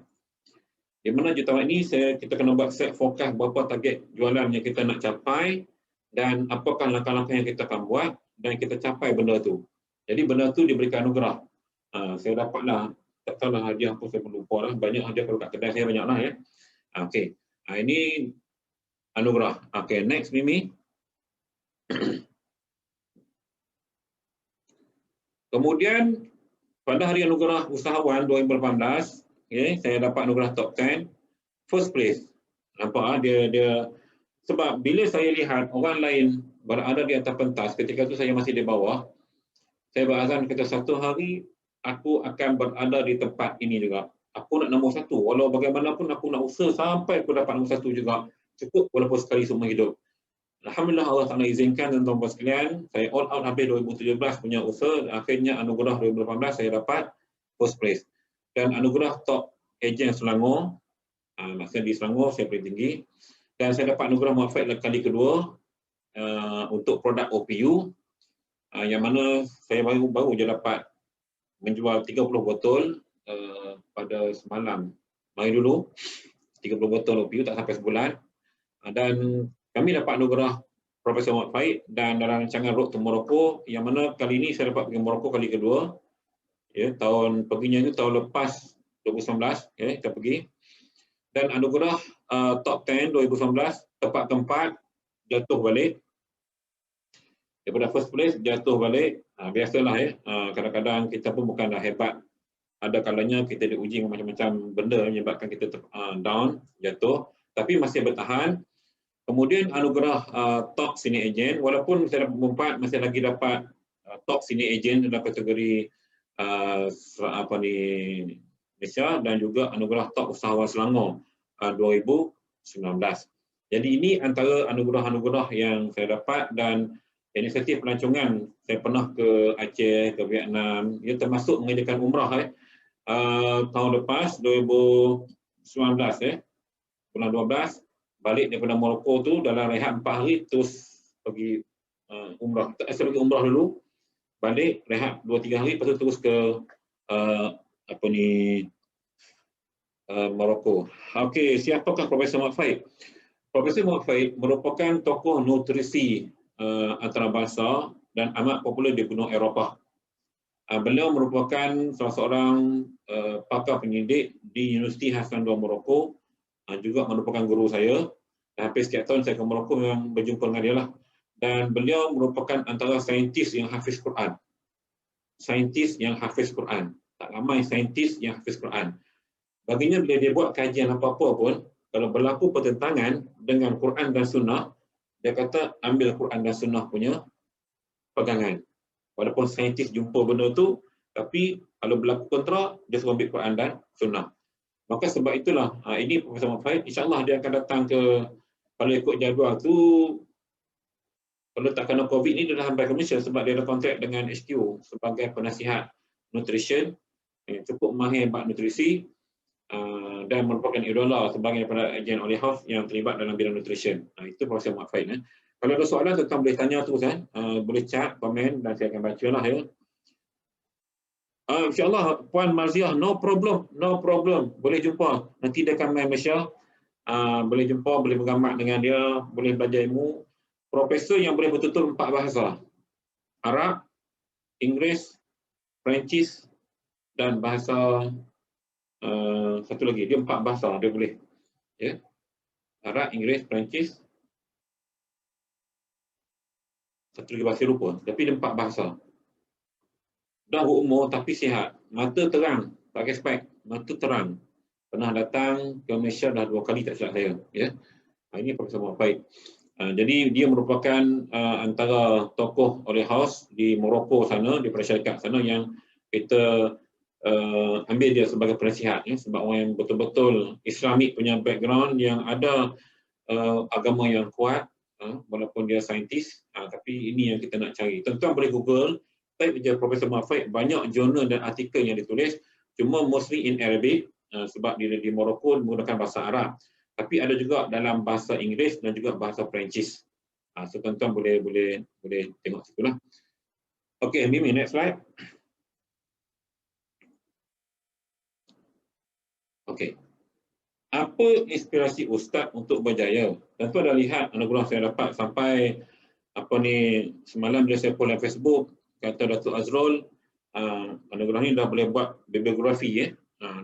Di mana jutawan ini kita kena buat set forecast berapa target jualan yang kita nak capai dan apakah langkah-langkah yang kita akan buat dan kita capai benda tu. Jadi benda tu diberikan anugerah. Saya dapatlah, tak tahulah hadiah apa saya lupa lah. Banyak hadiah kalau kat kedai saya banyak lah ya. Okey. Ini anugerah. Okey, next Mimi. Kemudian pada hari anugerah usahawan 2018, okay, saya dapat anugerah top 10, first place. Nampak dia sebab bila saya lihat orang lain berada di atas pentas, ketika itu saya masih di bawah, saya berazam kata satu hari aku akan berada di tempat ini juga. Aku nak nombor 1. Walau bagaimanapun aku nak usaha sampai aku dapat nombor 1 juga. Cukup walaupun sekali seumur hidup. Alhamdulillah Allah Ta'ala izinkan tuan-tuan sekalian, saya all out habis 2017 punya usaha, akhirnya anugerah 2018 saya dapat first place. Dan anugerah top agent Selangor, maksudnya di Selangor saya paling tinggi. Dan saya dapat anugerah Muafiq kali kedua untuk produk OPU, yang mana saya baru je dapat menjual 30 botol pada semalam. Mari dulu, 30 botol OPU tak sampai sebulan. Dan kami dapat anugerah Profesor Muhammad Faid dan dalam rancangan Road to Morocco, yang mana kali ini saya dapat pergi Morocco kali kedua. Ya, tahun perginya itu tahun lepas 2019, ya, kita pergi. Dan anugerah top 10 2019, tempat keempat, jatuh balik. Daripada first place jatuh balik. Biasalah ya, kadang-kadang kita pun bukanlah hebat. Ada kalanya kita diuji dengan macam-macam benda menyebabkan kita down, jatuh, tapi masih bertahan. Kemudian anugerah top senior agent, walaupun saya dapat 4, masih lagi dapat top senior agent dalam kategori Malaysia, dan juga anugerah top usahawan Selangor 2019. Jadi ini antara anugerah-anugerah yang saya dapat. Dan inisiatif pelancongan, saya pernah ke Aceh, ke Vietnam, ya, termasuk mengadakan umrah tahun lepas 2019 bulan 12. Balik daripada Morocco tu dalam rehat 4 hari, terus pergi umrah. Saya pergi umrah dulu, balik rehat 2-3 hari, lepas tu terus ke Morocco. Okey, siapakah Profesor Muhammad Faid? Profesor Muhammad Faid merupakan tokoh nutrisi antarabangsa dan amat popular di benua Eropah. Beliau merupakan salah seorang pakar pendidik di Universiti Hassan II Morocco, juga merupakan guru saya. Hampir setiap tahun saya ke Morocco memang berjumpa dengan dia lah. Dan beliau merupakan antara saintis yang hafiz Quran. Saintis yang hafiz Quran. Tak ramai saintis yang hafiz Quran. Baginya bila dia buat kajian apa-apa pun, kalau berlaku pertentangan dengan Quran dan Sunnah, dia kata ambil Quran dan Sunnah punya pegangan. Walaupun saintis jumpa benda tu, tapi kalau berlaku kontra, dia suruh ambil Quran dan Sunnah. Maka sebab itulah ini Profesor Muhammad Faiz, insya-Allah dia akan datang ke, kalau ikut jadual tu, kalau tak kena COVID ni dia dah sampai ke Malaysia sebab dia ada kontrak dengan HQ sebagai penasihat nutrition, cukup mahir bab nutrisi, dan merupakan idola sebagai para ejen oleh House yang terlibat dalam bidang nutrition. Itu Profesor Muhammad Faiz. Kalau ada soalan tuan boleh tanya terus, boleh chat, komen dan saya akan bacalah ya. InsyaAllah Puan Marziah, no problem, no problem. Boleh jumpa. Nanti dia akan main Malaysia. Boleh jumpa, boleh bergamak dengan dia, boleh belajar ilmu. Profesor yang boleh betul-betul 4 bahasa. Arab, Inggeris, Perancis dan bahasa satu lagi. Dia 4 bahasa dia boleh. Ya. Arab, Inggeris, Perancis, satu lagi bahasa Eropah. Tapi dia 4 bahasa. Dah berumur tapi sihat, mata terang, pakai spek, mata terang. Pernah datang ke Malaysia dah 2 kali tak silap saya, ya. Ini Profesor Muhammad Faiz. Jadi dia merupakan antara tokoh oleh House di Morocco sana, di Persyarikat sana yang kita ambil dia sebagai penasihat, ya, sebab orang yang betul-betul Islamik punya background, yang ada agama yang kuat, walaupun dia saintis, tapi ini yang kita nak cari. Tuan-tuan boleh Google, type je Profesor Muhammad Faiz, banyak jurnal dan artikel yang ditulis, cuma mostly in Arabic, sebab dia di Morocco menggunakan bahasa Arab. Tapi ada juga dalam bahasa Inggeris dan juga bahasa Perancis. So tuan-tuan boleh tengok situlah. Okey, Mimi, next slide. Okey. Apa inspirasi Ustaz untuk berjaya? Tuan-tuan dah lihat anugerah saya dapat sampai semalam bila saya post dalam Facebook, kata Datuk Azrul, anugerah ni dah boleh buat bibliografi, ya.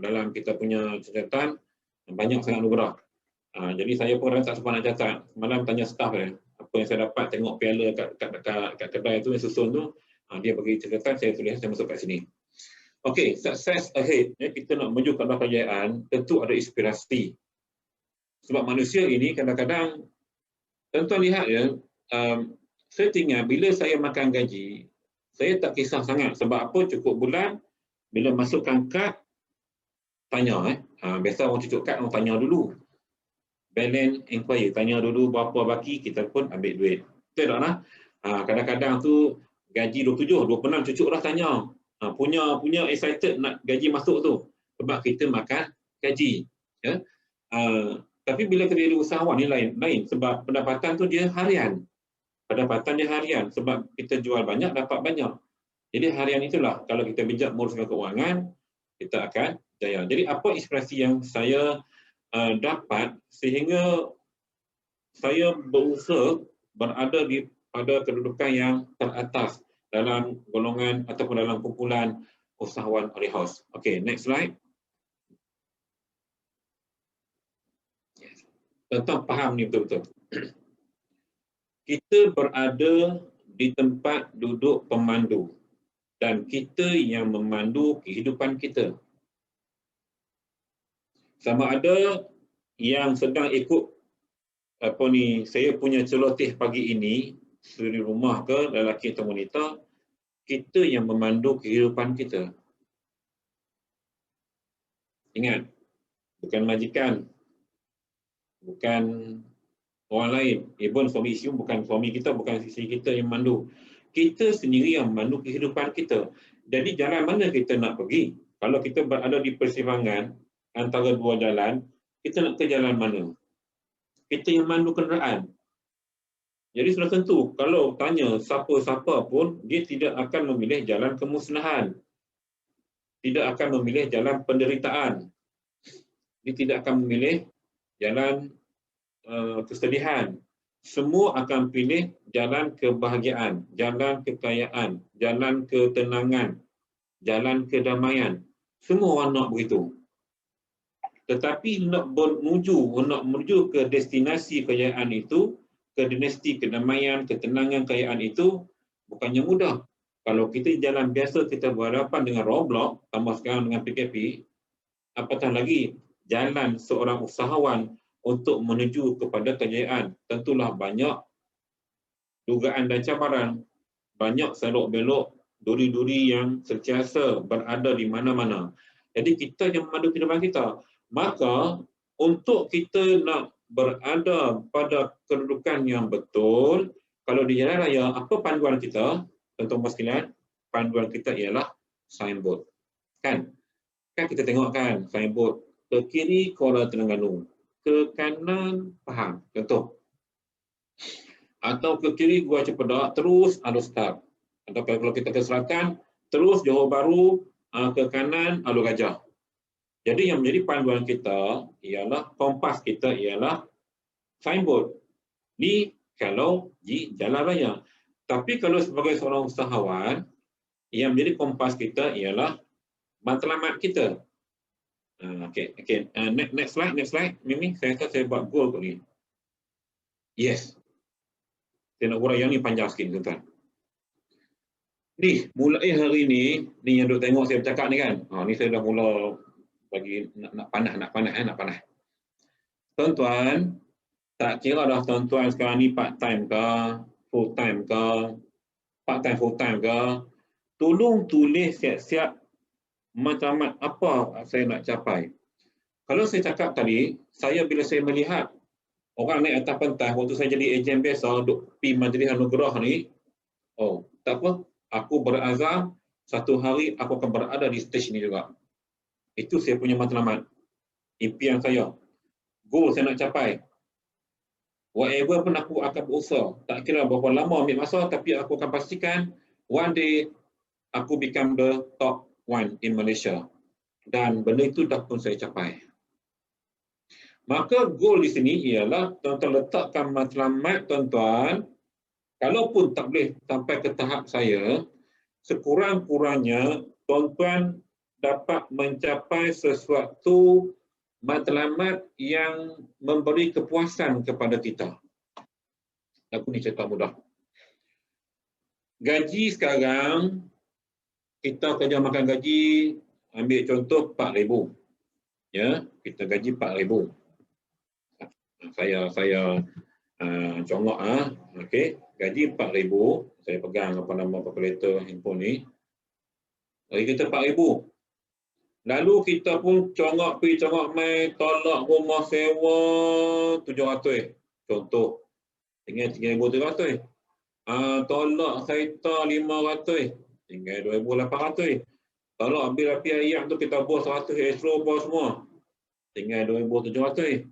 Dalam kita punya catatan banyak sangat anugerah. Jadi saya pun tak sempat nak catat. Semalam tanya staf dia, apa yang saya dapat, tengok piala kat kedai tu yang susun tu, dia bagi catatan, saya tulis, saya masuk kat sini. Okey, success ahead, ya, kita nak menuju ke arah kejayaan, tentu ada inspirasi. Sebab manusia ini kadang-kadang, tuan-tuan lihat ya, saya tinggal bila saya makan gaji, saya tak kisah sangat sebab apa, cukup bulan, bila masukkan kad, tanya, biasa orang cucuk kad, orang tanya dulu. Balance inquiry, tanya dulu berapa baki, kita pun ambil duit. Betul tak lah? Kadang-kadang tu gaji 27, 26 cucuk dah tanya. Punya excited nak gaji masuk tu. Sebab kita makan gaji. Ya? Tapi bila kita jadi usahawan ni lain. Sebab pendapatan tu dia harian. Pendapatan dia harian. Sebab kita jual banyak, dapat banyak. Jadi harian itulah, kalau kita bijak menguruskan keuangan, kita akan jaya. Jadi apa inspirasi yang saya dapat sehingga saya berusaha berada pada kedudukan yang teratas dalam golongan ataupun dalam kumpulan usahawan oleh House. Okey, next slide. Tuan-tuan faham ni betul-betul. Kita berada di tempat duduk pemandu dan kita yang memandu kehidupan kita. Sama ada yang sedang ikut saya punya celoteh pagi ini, suri rumah ke, lelaki atau wanita, kita yang memandu kehidupan kita. Ingat, bukan majikan, bukan orang lain, even suami isteri bukan suami kita, bukan isteri kita yang memandu. Kita sendiri yang memandu kehidupan kita. Jadi jalan mana kita nak pergi? Kalau kita berada di persimpangan antara dua jalan, kita nak ke jalan mana? Kita yang memandu kenderaan. Jadi sudah tentu, kalau tanya siapa-siapa pun, dia tidak akan memilih jalan kemusnahan. Tidak akan memilih jalan penderitaan. Dia tidak akan memilih jalan kesedihan. Semua akan pilih jalan kebahagiaan, jalan kekayaan, jalan ketenangan, jalan kedamaian. Semua orang nak begitu. Tetapi nak menuju ke destinasi kejayaan itu, ke dinasti kedamaian, ketenangan, kekayaan itu bukannya mudah. Kalau kita jalan biasa, kita berhadapan dengan roadblock, tambah sekarang dengan PKP, apatah lagi jalan seorang usahawan untuk menuju kepada kejayaan. Tentulah banyak dugaan dan cabaran, banyak selok belok, duri-duri yang sentiasa berada di mana-mana. Jadi kita yang memandu kehidupan kita. Maka untuk kita nak berada pada kedudukan yang betul, kalau di jalan raya, apa panduan kita? Tuan-tuan sekalian, panduan kita ialah signboard. Kan? Kan kita tengok kan signboard, ke kiri Kuala Terengganu, ke kanan Pahang, contoh. Atau ke kiri Gua Cepedak, terus Alor Setar. Atau kalau kita ke selatan, terus Johor Bahru, ke kanan Alor Gajah. Jadi yang menjadi panduan kita ialah, kompas kita ialah signboard. Ni kalau di jalan raya. Tapi kalau sebagai seorang usahawan, yang menjadi kompas kita ialah matlamat kita. Okay. Next slide. Mimi, saya rasa saya buat goal kot ni. Yes. Saya nak uraian ni panjang sikit, tuan-tuan. Ni, mulai hari ni yang duk tengok saya bercakap ni kan. Ni saya dah mula bagi nak panah. Tuan-tuan, tak kira dah tuan-tuan sekarang ni part-time ke, full-time ke, part-time full-time ke, tolong tulis siap-siap matlamat apa saya nak capai. Kalau saya cakap tadi, bila saya melihat orang naik atas pentas, waktu saya jadi ejen biasa, duk pergi majlis anugerah ni, tak apa, aku berazam, satu hari aku akan berada di stage ni juga. Itu saya punya matlamat. Impian saya. Goal saya nak capai. Whatever pun aku akan berusaha. Tak kira berapa lama ambil masa, tapi aku akan pastikan one day aku become the top one in Malaysia. Dan benda itu dah pun saya capai. Maka goal di sini ialah tuan-tuan letakkan matlamat tuan-tuan. Kalaupun tak boleh sampai ke tahap saya, sekurang-kurangnya tuan-tuan dapat mencapai sesuatu matlamat yang memberi kepuasan kepada kita. Aku ni cerita mudah. Gaji sekarang, kita kerja makan gaji, ambil contoh 4,000. Ya, kita gaji 4,000. Saya congok okey, gaji 4,000. Saya pegang apa nama kalkulator handphone ni. Gaji kita 4,000. Lalu kita pun pergi congok mai, tolak rumah sewa 700. Contoh. Tinggal 3,700. Tolak kereta 500. Tinggal 2,800. Kalau ambil api ayam tu kita buat 100 extra bos semua. Tinggal 2,700.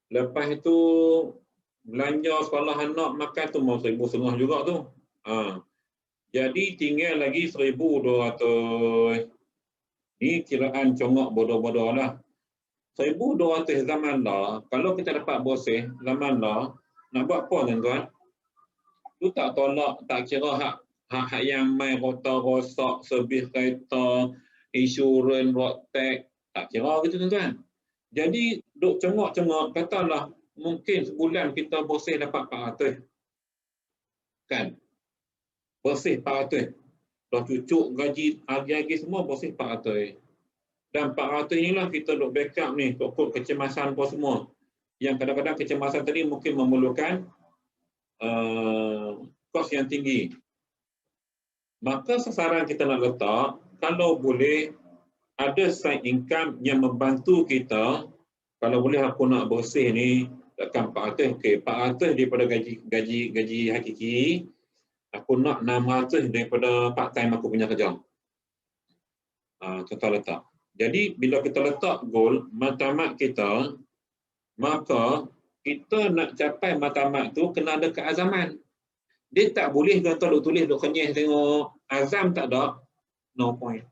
Lepas itu belanja sekolah anak makan tu mau 1,500 juga tu. Jadi tinggal lagi 1,200. Ni kiraan congok bodoh-bodoh lah. 1,200 zaman dah, kalau kita dapat boseh zaman dah, nak buat apa tuan-tuan? Tu tak tolak, tak kira hak yang main rota rosak, servis kereta, insurans, road tax, tak kira gitu tuan-tuan. Jadi duk congok-congok, katalah mungkin sebulan kita boseh dapat 400. Kan? Boseh 400. Dah cucuk gaji, agi-agi semua bosih 400. Dan 400 inilah kita duk backup ni, pokok kecemasan pun semua. Yang kadang-kadang kecemasan tadi mungkin memerlukan kos yang tinggi. Maka sasaran kita nak letak, kalau boleh ada side income yang membantu kita. Kalau boleh aku nak bersih ni, takkan 400. Okey, 400 daripada gaji hakiki. Aku nak 600 daripada part time aku punya kerja. Kita letak. Jadi bila kita letak goal matlamat kita, maka kita nak capai matlamat tu kena ada keazaman. Dia tak boleh tuan-tuan duk tulis, duk kenyeh tengok azam tak ada, no point.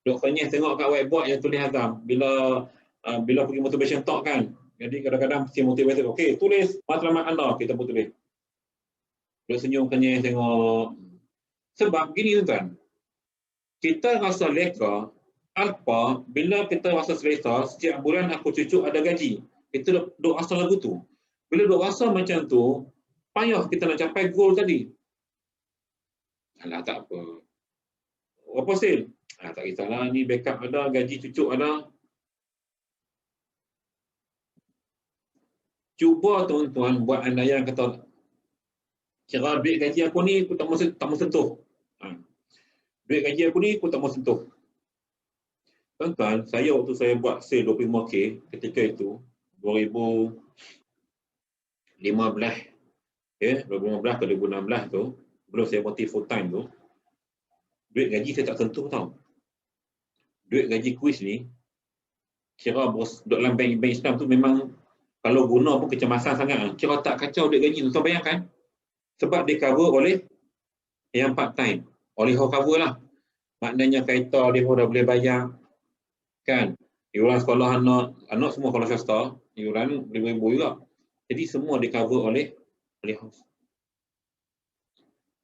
Duk kenyeh tengok kat whiteboard yang tulis azam. Bila pergi motivation talk kan. Jadi kadang-kadang si motivator, okey, tulis matlamat anda, kita pun tulis. Duk senyum kenyeh tengok. Sebab gini tuan-tuan, kita rasa leka apa bila kita rasa selesa, setiap bulan aku cucuk ada gaji. Kita duk rasa lagu tu. Bila duk rasa macam tu, payah kita nak capai goal tadi. Alah tak apa. Apa hasil? Tak kisahlah, ni backup ada, gaji cucuk ada. Cuba tuan-tuan buat andaian kata, kira duit gaji aku ni aku tak mau sentuh. Duit gaji aku ni aku tak mau sentuh. Tuan-tuan, saya waktu saya buat sale 25K ketika itu 2015, ya, 2015 ke 2016 tu, belum saya berhenti full time tu, duit gaji saya tak sentuh tau. Duit gaji kuis ni kira bos dalam bank Islam tu memang kalau guna pun kecemasan sangat. Kira tak kacau duit gaji tu. So bayangkan, sebab dia cover oleh yang part time, oleh ho cover lah. Maknanya kereta dia pun dah boleh bayar, kan? Iuran sekolah anak semua kalau swasta, iuran ribu-ribu juga. Jadi semua di cover oleh house.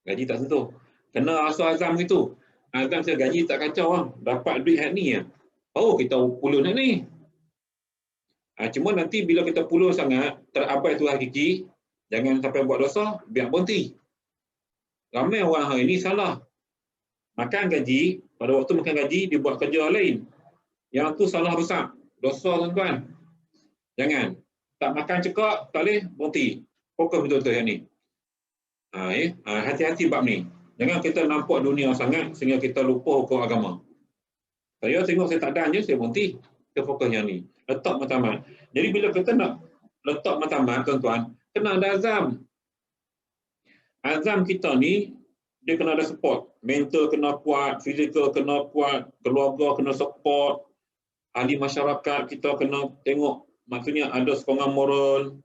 Gaji tak sentuh. Kena rasa azam gitu. Azam saya gaji tak kacau lah. Dapat duit hak ni ya. Oh, kita puluh nak ni. Cuma nanti bila kita puluh sangat, terabai tu hakiki, jangan sampai buat dosa, biar berhenti. Ramai orang hari ni salah. Makan gaji, pada waktu makan gaji, dia buat kerja lain. Yang tu salah besar. Dosa tuan-tuan. Jangan. Tak makan cekak, tak boleh, berhenti. Fokus betul-betul yang ni. Hati-hati bab ni. Jangan kita nampak dunia sangat sehingga kita lupa hukum agama. Saya tengok saya tak dan je, saya berhenti. Kita fokus yang ni. Letak matlamat. Jadi bila kita nak letak matlamat, tuan-tuan, kena ada azam. Azam kita ni, dia kena ada support. Mental kena kuat, fizikal kena kuat, keluarga kena support, ahli masyarakat kita kena tengok, maksudnya ada sokongan moral,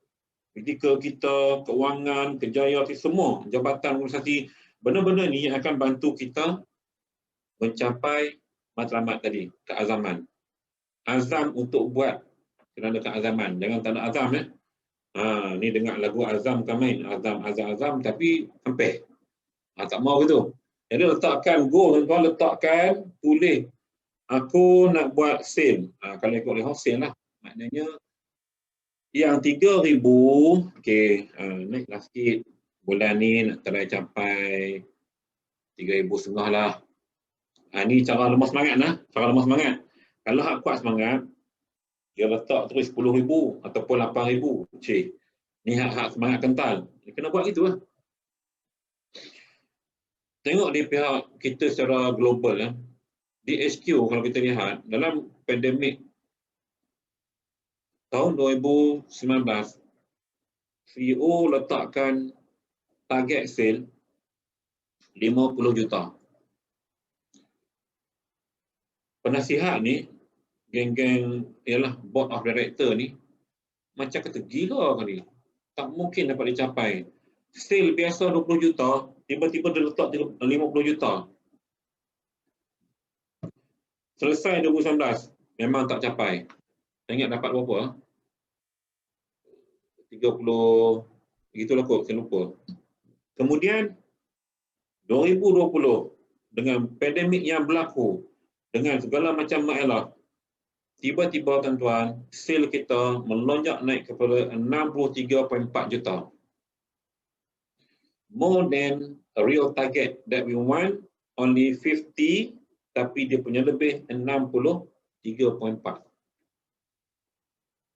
etika kita, keuangan, kejayaan, semua jabatan organisasi, benda-benda ni yang akan bantu kita mencapai matlamat tadi, keazaman. Azam untuk buat, kena ada keazaman, jangan tak ada azam ya. Ni dengar lagu azam kan main, azam, tapi sampai. Tak mau gitu. Jadi letakkan goal, tuan-tuan, letakkan, tulis, aku nak buat sale. Kalau ikut oleh sale lah. Maknanya yang 3,000, okey, naiklah sikit. Bulan ni nak try capai 3,500 lah. Ni cara lemah semangat lah. Cara lemah semangat. Kalau hak kuat semangat, dia letak terus 10,000 ataupun 8,000. Cik, ni hak semangat kental. Dia kena buat gitu lah. Tengok di pihak kita secara global ya. Di HQ kalau kita lihat dalam pandemik tahun 2019, CEO letakkan target sale 50 juta. Penasihat ni, geng-geng ialah board of director ni, macam kata gila kali. Tak mungkin dapat dicapai. Sale biasa 20 juta, tiba-tiba dia letak 50 juta. Selesai 2019, memang tak capai. Saya ingat dapat berapa? 30, begitulah kot, saya lupa. Kemudian 2020, dengan pandemik yang berlaku, dengan segala macam masalah, tiba-tiba tuan-tuan, sale kita melonjak naik kepada 63.4 juta. More than a real target that we want, only 50, tapi dia punya lebih 63.4.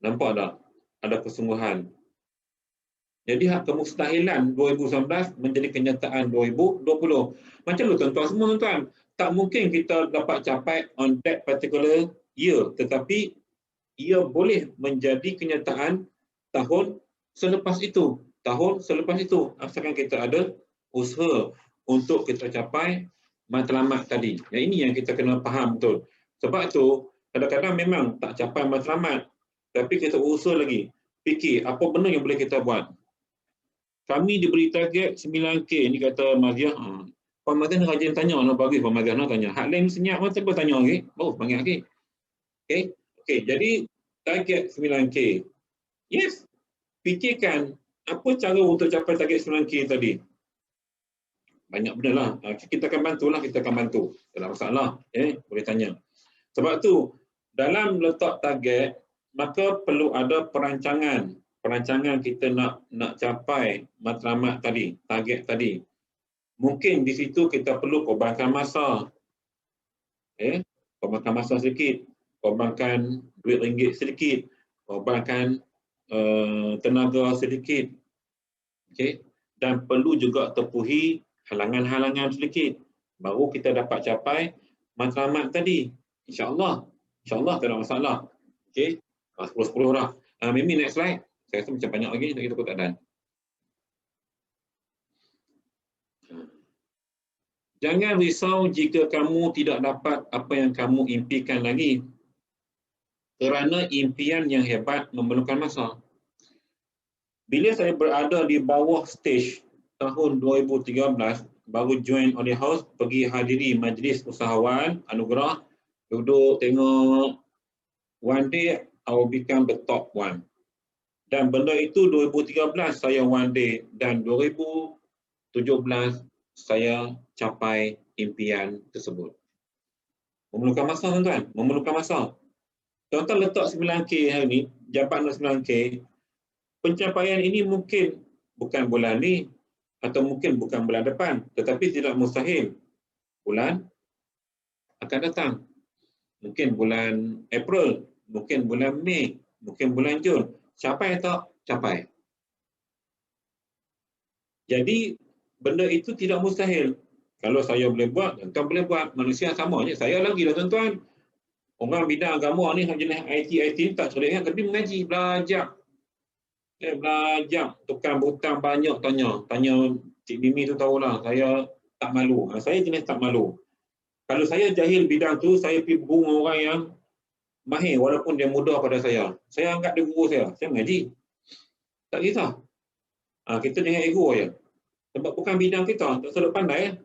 Nampak tak? Ada kesungguhan. Jadi hak kemustahilan 2019 menjadi kenyataan 2020. Macam tu tuan-tuan semua tuan-tuan. Tak mungkin kita dapat capai on that particular year, tetapi ia boleh menjadi kenyataan tahun selepas itu. Tahun selepas itu, asalkan kita ada usaha untuk kita capai matlamat tadi. Yang ini yang kita kena faham betul. Sebab tu kadang-kadang memang tak capai matlamat, tapi kita usaha lagi. Fikir apa benda yang boleh kita buat. Kami diberi target 9K ni kata Maziah. Puan Maziah ni rajin tanya, nak bagi Puan Maziah nak tanya. Hak lain senyap pun tak tanya lagi. Baru panggil lagi. Okey, jadi target 9K. Yes. Fikirkan apa cara untuk capai target 9K tadi. Banyak benda lah. Kita akan bantulah, kita akan bantu. Tak ada masalah. Boleh tanya. Sebab tu dalam letak target, maka perlu ada perancangan. Perancangan kita nak capai matlamat tadi, target tadi. Mungkin di situ kita perlu korbankan masa. Korbankan masa sedikit, korbankan duit ringgit sedikit, korbankan tenaga sedikit. Dan perlu juga tepuhi halangan-halangan sedikit. Baru kita dapat capai matlamat tadi. InsyaAllah. InsyaAllah tak ada masalah. Okey. 10-10 lah. Mimi next slide. Saya rasa macam banyak lagi, kita takut tak ada. Jangan risau jika kamu tidak dapat apa yang kamu impikan lagi. Kerana impian yang hebat memerlukan masa. Bila saya berada di bawah stage tahun 2013, baru join Oli House, pergi hadiri majlis usahawan, anugerah, duduk tengok, one day I will become the top one. Dan benda itu 2013 saya one day, dan 2017 saya capai impian tersebut. Memerlukan masa, tuan-tuan, memerlukan masa. Tuan-tuan letak 9K hari ni, jabatan 9K, pencapaian ini mungkin bukan bulan ni, atau mungkin bukan bulan depan, tetapi tidak mustahil bulan akan datang. Mungkin bulan April, mungkin bulan Mei, mungkin bulan Jun. Capai tak? Capai. Jadi, benda itu tidak mustahil. Kalau saya boleh buat, tuan-tuan boleh buat. Manusia sama je. Saya lagi lah, tuan-tuan. Orang bidang agama ni, jenis IT ni tak cerdik kan, tapi mengaji, belajar. Belajar, tukang butang banyak tanya. Tanya Cik Mimi tu tahulah, saya tak malu. Saya jenis tak malu. Kalau saya jahil bidang tu, saya pergi guru orang yang mahir walaupun dia muda pada saya. Saya anggap dia guru saya. Saya mengaji. Tak kisah. Kita jangan ego je. Sebab bukan bidang kita. Tak selalu pandai.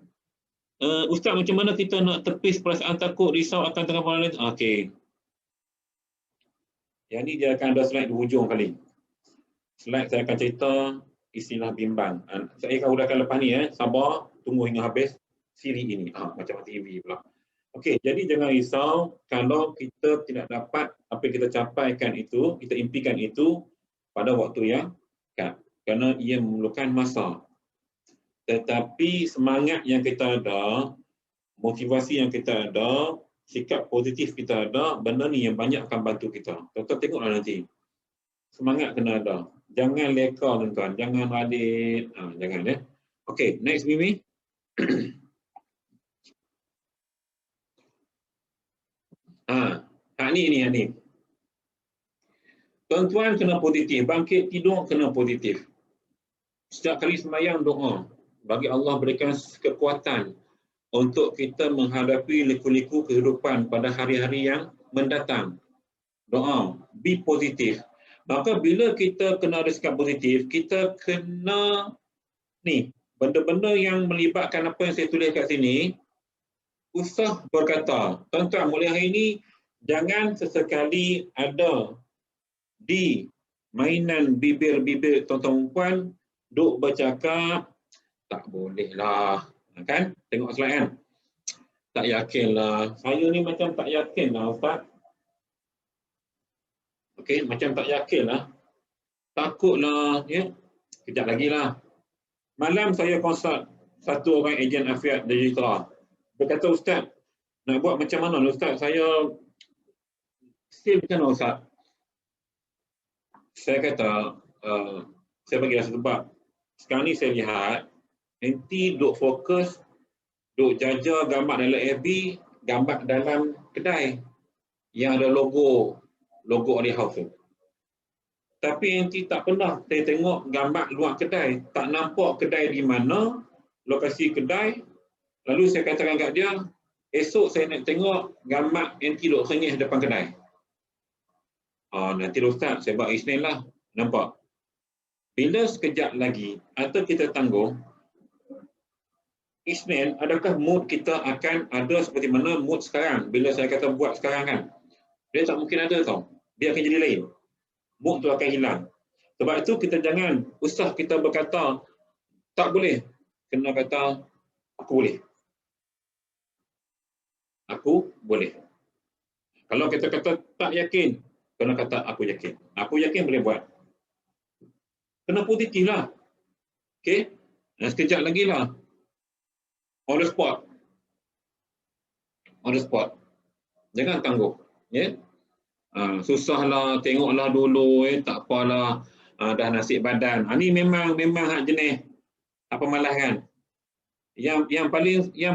Ustaz, macam mana kita nak tepis perasaan takut, risau akan tengah lain? Okey. Yang ni dia akan ada slide di hujung kali. Slide saya akan cerita istilah bimbang. Saya akan udahkan lepas ni. Sabar. Tunggu hingga habis siri ini. Macam TV pula. Okey, jadi jangan risau kalau kita tidak dapat apa yang kita capaikan itu, kita impikan itu pada waktu yang dekat. Kerana ia memerlukan masa. Tetapi semangat yang kita ada, motivasi yang kita ada, sikap positif kita ada, benda ni yang banyak akan bantu kita. Tuan-tuan tengoklah nanti. Semangat kena ada. Jangan leka, tuan-tuan. Jangan radit. Jangan ya. Okey, next Mimi. Ni. Tuan-tuan kena positif. Bangkit tidur kena positif. Setiap kali sembahyang doa. Bagi Allah berikan kekuatan untuk kita menghadapi liku-liku kehidupan pada hari-hari yang mendatang. Doa, be positif. Maka bila kita kena ada sikap positif, kita kena ni, benda-benda yang melibatkan apa yang saya tulis kat sini, usah berkata. Tuan-tuan, mulai hari ini jangan sesekali ada di mainan bibir-bibir tuan-tuan puan duk bercakap, tak boleh lah. Kan? Tengok slide kan? Tak yakin lah. Saya ni macam tak yakin lah, Ustaz. Okey, macam tak yakin lah. Takut lah. Ya? Kejap lagi lah. Malam saya konsult satu orang ejen afiat digital. Dia kata, Ustaz, nak buat macam mana Ustaz? Saya still macam mana Ustaz? Saya kata, saya bagi rasa sebab. Sekarang ni saya lihat, nanti duk fokus, duk jaja gambar dalam FB, gambar dalam kedai yang ada logo Oli House tu. Tapi nanti tak pernah saya tengok gambar luar kedai, tak nampak kedai di mana, lokasi kedai. Lalu saya katakan kat dia, esok saya nak tengok gambar nanti duk sengih depan kedai. Nanti Ustaz, saya buat Isnin lah. Nampak? Bila sekejap lagi, atau kita tanggung, Isnin, adakah mood kita akan ada seperti mana mood sekarang? Bila saya kata buat sekarang kan, dia tak mungkin ada tau. Dia akan jadi lain. Mood tu akan hilang. Sebab itu kita jangan usah kita berkata, tak boleh. Kena kata, aku boleh. Aku boleh. Kalau kita kata tak yakin, kena kata aku yakin. Aku yakin boleh buat. Kena positif lah. Okey? Sekejap lagi lah. On the spot. On the spot. Jangan tangguh. Ya? Susahlah, tengoklah dulu. Tak apalah. Dah nasib badan. Ni memang hak jenis apa malas kan. Yang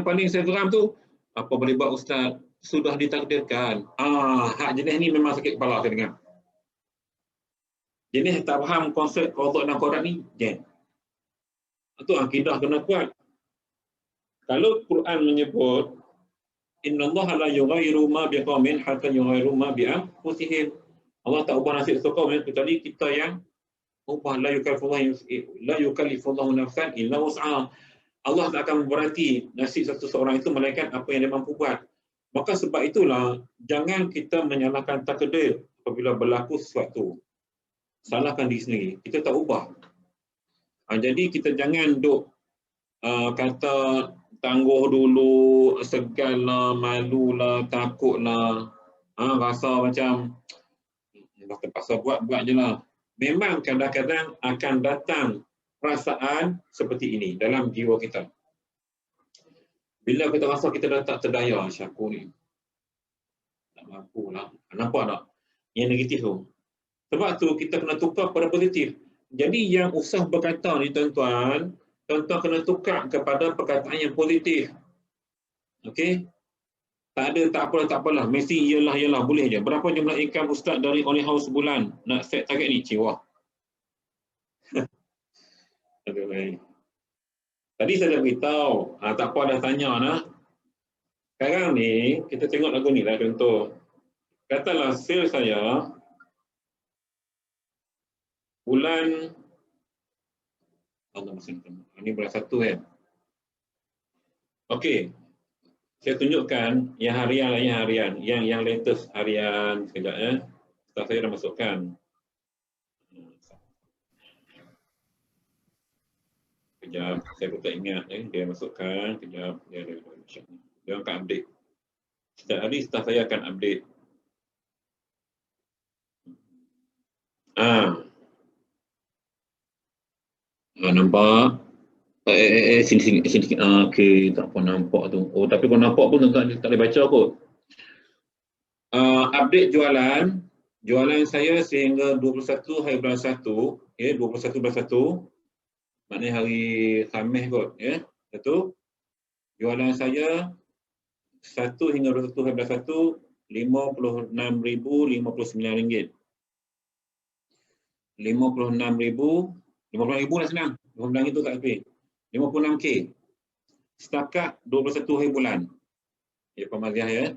paling saya geram tu, apa boleh buat Ustaz? sudah ditakdirkan. Hak jenis ni memang sakit kepala saya dengar. Jenis tak faham konsep qada dan qadar ni, itu akidah kena kuat. Kalau Quran menyebut innallaha la yughayyiru ma biqaumin hatta yughayyiru ma bi anfusihim. Allah tak ubah nasib seseorang kecuali kita yang ubah. La yukallifullahu nafsan illa wus'aha. Allah tak akan memberati nasib seseorang itu melainkan apa yang dia mampu buat. Maka sebab itulah jangan kita menyalahkan takdir apabila berlaku sesuatu. Salahkan diri sendiri. Kita tak ubah. Jadi kita jangan duk kata tangguh dulu, segan lah, malu lah, takut lah. Rasa macam dah terpaksa buat je lah. Memang kadang-kadang akan datang perasaan seperti ini dalam jiwa kita. Bila kita rasa kita dah tak terdaya, aku ni tak mampu lah. Nampak tak? Yang negatif tu. Sebab tu kita kena tukar pada positif. Jadi yang usah berkata ni tuan-tuan, tuan-tuan kena tukar kepada perkataan yang positif. Okey? Tak apalah. Mesti iyalah, boleh je. Berapa jumlah income ustaz dari Only House sebulan? Nak set target ni, ciwah. Tadi saya dah beritahu, tak apa dah tanya nah. Sekarang ni, kita tengok lagu ni lah contoh. Katalah sale saya bulan ini bulan 1 kan. Okey. Saya tunjukkan yang harian, yang latest harian sekejap ya. Setelah saya dah masukkan. Kejap, saya pun tak ingat dia masukkan, kejap dia akan update. Setiap hari staff saya akan update. Nampak? Sini. Okey, tak apa nampak tu. Tapi kalau nampak pun tak boleh baca kot. Update jualan saya sehingga 21 hari bulan 1, 21 bulan 1. Maknanya hari Khamis kot, Satu. Jualan saya 1 hingga 21 hari bulan 1, RM56,059. 56,000 lah senang. 56 itu tak lebih. 56K. Setakat 21 hari bulan. Pemaziah ya.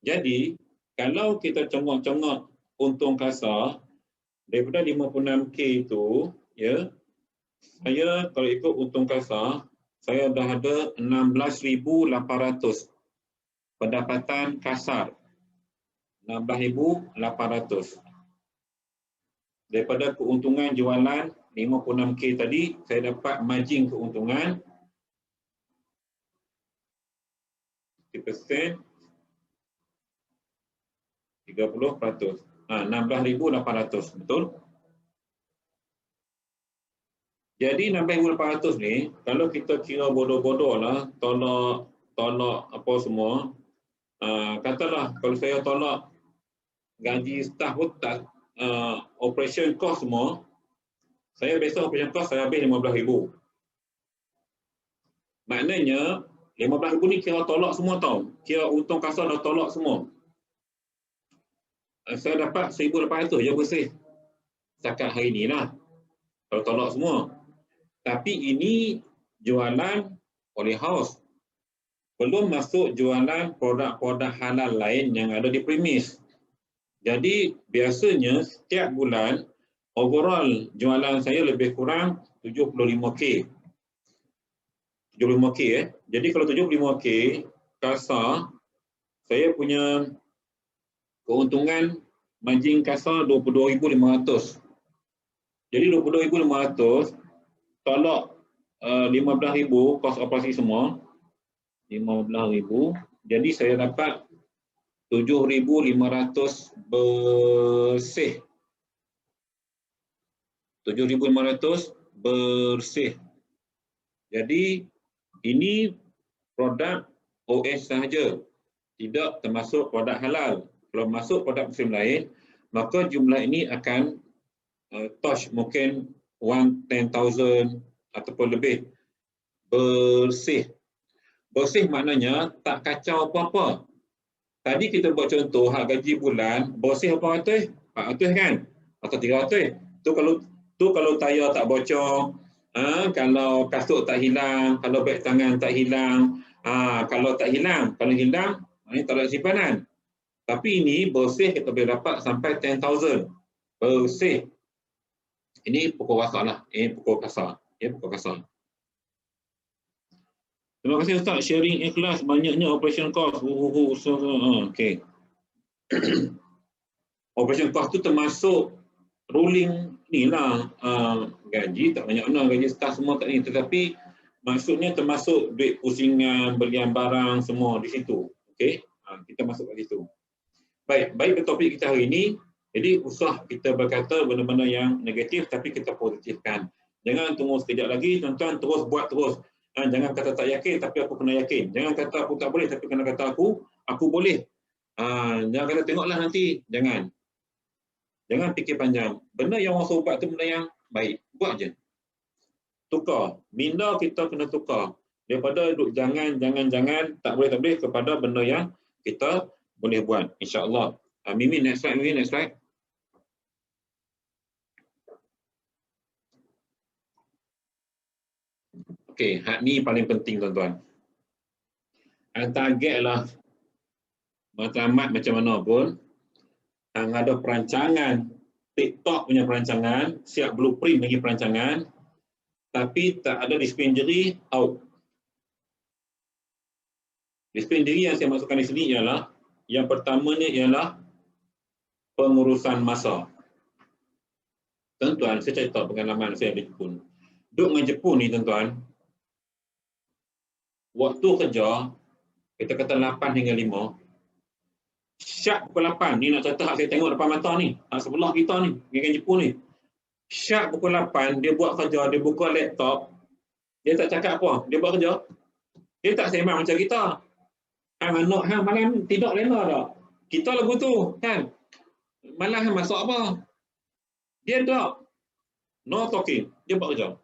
Jadi, kalau kita congok-congok untung kasar, daripada 56K itu, saya kalau ikut untung kasar, saya dah ada 16,800 pendapatan kasar. 16,800. Daripada keuntungan jualan 56K tadi, saya dapat margin keuntungan 30%, 30%. 16,800, betul? Jadi 16,800 ni, kalau kita kira bodoh-bodoh lah, tolak apa semua, katalah kalau saya tolak gaji staff pun tak, operation cost semua, saya biasa operation cost saya habis 15,000. Maknanya 15,000 ni kira tolak semua tau. Kira untung kasar dah tolak semua. Saya dapat 1,800 je bersih. Setakat hari ni lah. Kalau tolak semua. Tapi ini jualan Only House. Belum masuk jualan produk-produk halal lain yang ada di premis. Jadi biasanya setiap bulan overall jualan saya lebih kurang 75K. 75K Jadi kalau 75K kasar, saya punya keuntungan margin kasar 22,500. Jadi 22,500 tolak 15,000 kos operasi semua, 15,000. Jadi saya dapat 7,500 bersih. 7,500 bersih. Jadi ini produk OS sahaja, tidak termasuk produk halal. Kalau masuk produk muslim lain, maka jumlah ini akan touch mungkin 10,000 ataupun lebih. Bersih. Bersih maknanya tak kacau apa-apa. Tadi kita buat contoh hak gaji bulan, bersih berapa ratus? 400 kan? Atau 300. Tu kalau tayar tak bocor, kalau kasut tak hilang, kalau beg tangan tak hilang, kalau tak hilang, kalau hilang, ini tak ada simpanan. Tapi ini bersih kita boleh dapat sampai 10,000. Bersih. Ini pokok kasar lah. Ini pokok kasar. Pokok kasar. Terima kasih Ustaz. Sharing ikhlas banyaknya operation cost. Okay. Operation cost tu termasuk ruling ni lah. Gaji tak banyak mana. Gaji staff semua tak ni. Tetapi maksudnya termasuk duit pusingan, belian barang semua di situ. Okay. Kita masuk kat situ. Baik ke topik kita hari ini. Jadi usah kita berkata benda-benda yang negatif tapi kita positifkan. Jangan tunggu sekejap lagi, tuan-tuan terus buat terus. Jangan kata tak yakin tapi aku kena yakin. Jangan kata aku tak boleh tapi kena kata aku boleh. Jangan kata tengoklah nanti. Jangan fikir panjang. Benda yang orang suruh buat tu benda yang baik. Buat je. Tukar. Minda kita kena tukar. Daripada duduk jangan tak boleh kepada benda yang kita boleh buat. InsyaAllah. Mimi next slide. Okey, hak ni paling penting tuan-tuan. Target lah matlamat macam mana pun, ada perancangan, TikTok punya perancangan, siap blueprint bagi perancangan, tapi tak ada disiplin diri, out. Disiplin diri yang saya maksudkan di sini ialah, yang pertamanya ialah pengurusan masa. Tuan-tuan, saya cerita pengalaman saya di Jepun. Duduk dengan Jepun ni tuan-tuan, waktu kerja, kita kata 8 hingga 5, syak pukul 8, ni nak cerita hak saya tengok depan mata ni, hak sebelah kita ni, dengan Jepun ni. Syak pukul 8, dia buat kerja, dia buka laptop, dia tak cakap apa, dia buat kerja. Dia tak sembang macam kita. Anak malam tidur lena tak? Kita lagu tu, kan? Malam masuk apa? Dia tak. No talking, dia buat kerja.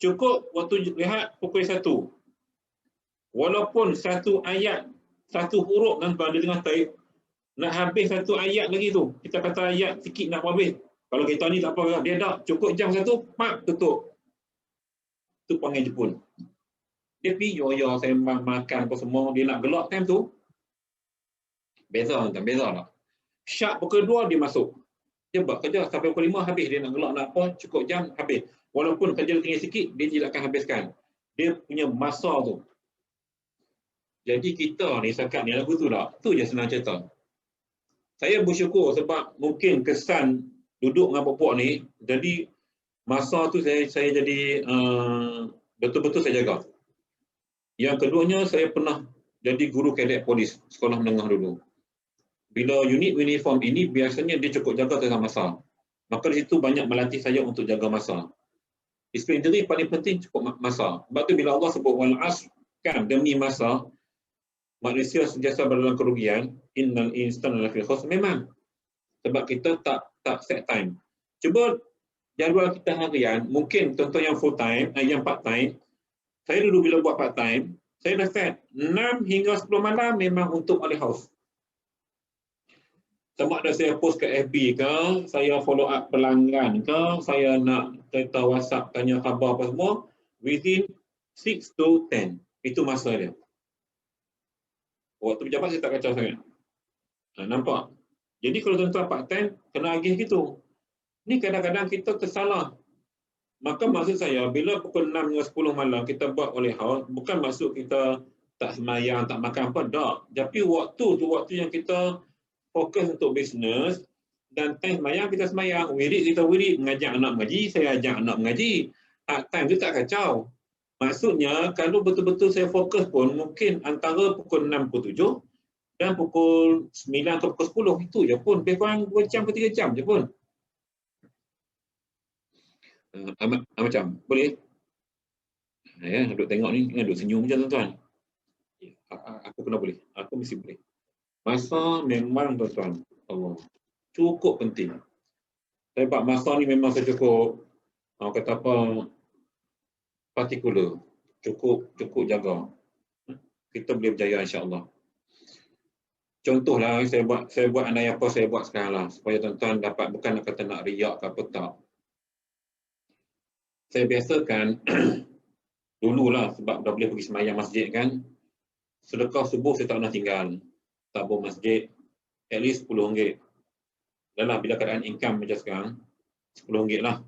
Cukup waktu lihat pukul 1. Walaupun satu ayat, satu huruf dan dia tengah type, nak habis satu ayat lagi tu. Kita kata ayat sikit nak habis. Kalau kita ni tak apa, dia dah cukup jam 1, pak tutup. Tu panggil Jepun. Dia pergi yo sembang makan apa semua, dia nak gelak time tu. Beza tak? Syak pukul 2 dia masuk. Dia buat kerja sampai pukul 5 habis, dia nak gelak nak apa, cukup jam habis. Walaupun kerja tinggal sikit, dia tidak akan habiskan. Dia punya masa tu. Jadi kita ni sekat ni lagu tu tak? Tu je senang cerita. Saya bersyukur sebab mungkin kesan duduk dengan puak ni, jadi masa tu saya jadi betul-betul saya jaga. Yang keduanya, saya pernah jadi guru kadet polis, sekolah menengah dulu. Bila unit uniform ini, biasanya dia cukup jaga tentang masa. Maka di situ banyak melatih saya untuk jaga masa. Disiplin diri paling penting cukup masa. Sebab tu bila Allah sebut wal asr, kan, demi masa, manusia sentiasa dalam kerugian. Innal insana lafi khusr. Memang. Sebab kita tak set time. Cuba jadual kita harian, mungkin contoh yang full time, yang part time. Saya dulu bila buat part time, saya dah set 6 hingga 10 malam memang untuk alih house. Sama ada saya post ke FB ke, saya follow up pelanggan ke, saya nak cerita WhatsApp, tanya khabar apa semua, within 6 to 10. Itu masa dia. Waktu pejabat saya tak kacau sangat. Nampak? Jadi kalau tuan-tuan part time, kena agih gitu. Ni kadang-kadang kita tersalah. Maka maksud saya, bila pukul 6 hingga 10 malam kita buat oleh house, bukan maksud kita tak semayang, tak makan apa, tak. Tapi waktu tu, waktu yang kita fokus untuk bisnes, dan time semayang kita semayang, wirid kita wirid, mengajak anak mengaji, saya ajak anak mengaji. Time tu tak kacau. Maksudnya, kalau betul-betul saya fokus pun, mungkin antara pukul 6 pukul 7 dan pukul 9 ke pukul 10, itu je pun. Lebih kurang 2 jam ke 3 jam je pun. Macam, boleh? Ya, duduk tengok ni, duduk senyum je tuan-tuan. Aku kena boleh, aku mesti boleh. Masa memang tuan-tuan, Allah, cukup penting. Sebab masa ni memang saya cukup, kata apa, partikular, cukup jaga. Kita boleh berjaya insya-Allah. contohlah saya buat andai apa saya buat sekarang lah, supaya tuan-tuan dapat, bukan kata nak riak ke apa, tak. Saya biasakan dululah, sebab dah boleh pergi sembahyang masjid kan, sedekah subuh saya tak pernah tinggal. Tabur masjid at least RM10. Dan lah bila keadaan income macam sekarang, RM10 lah.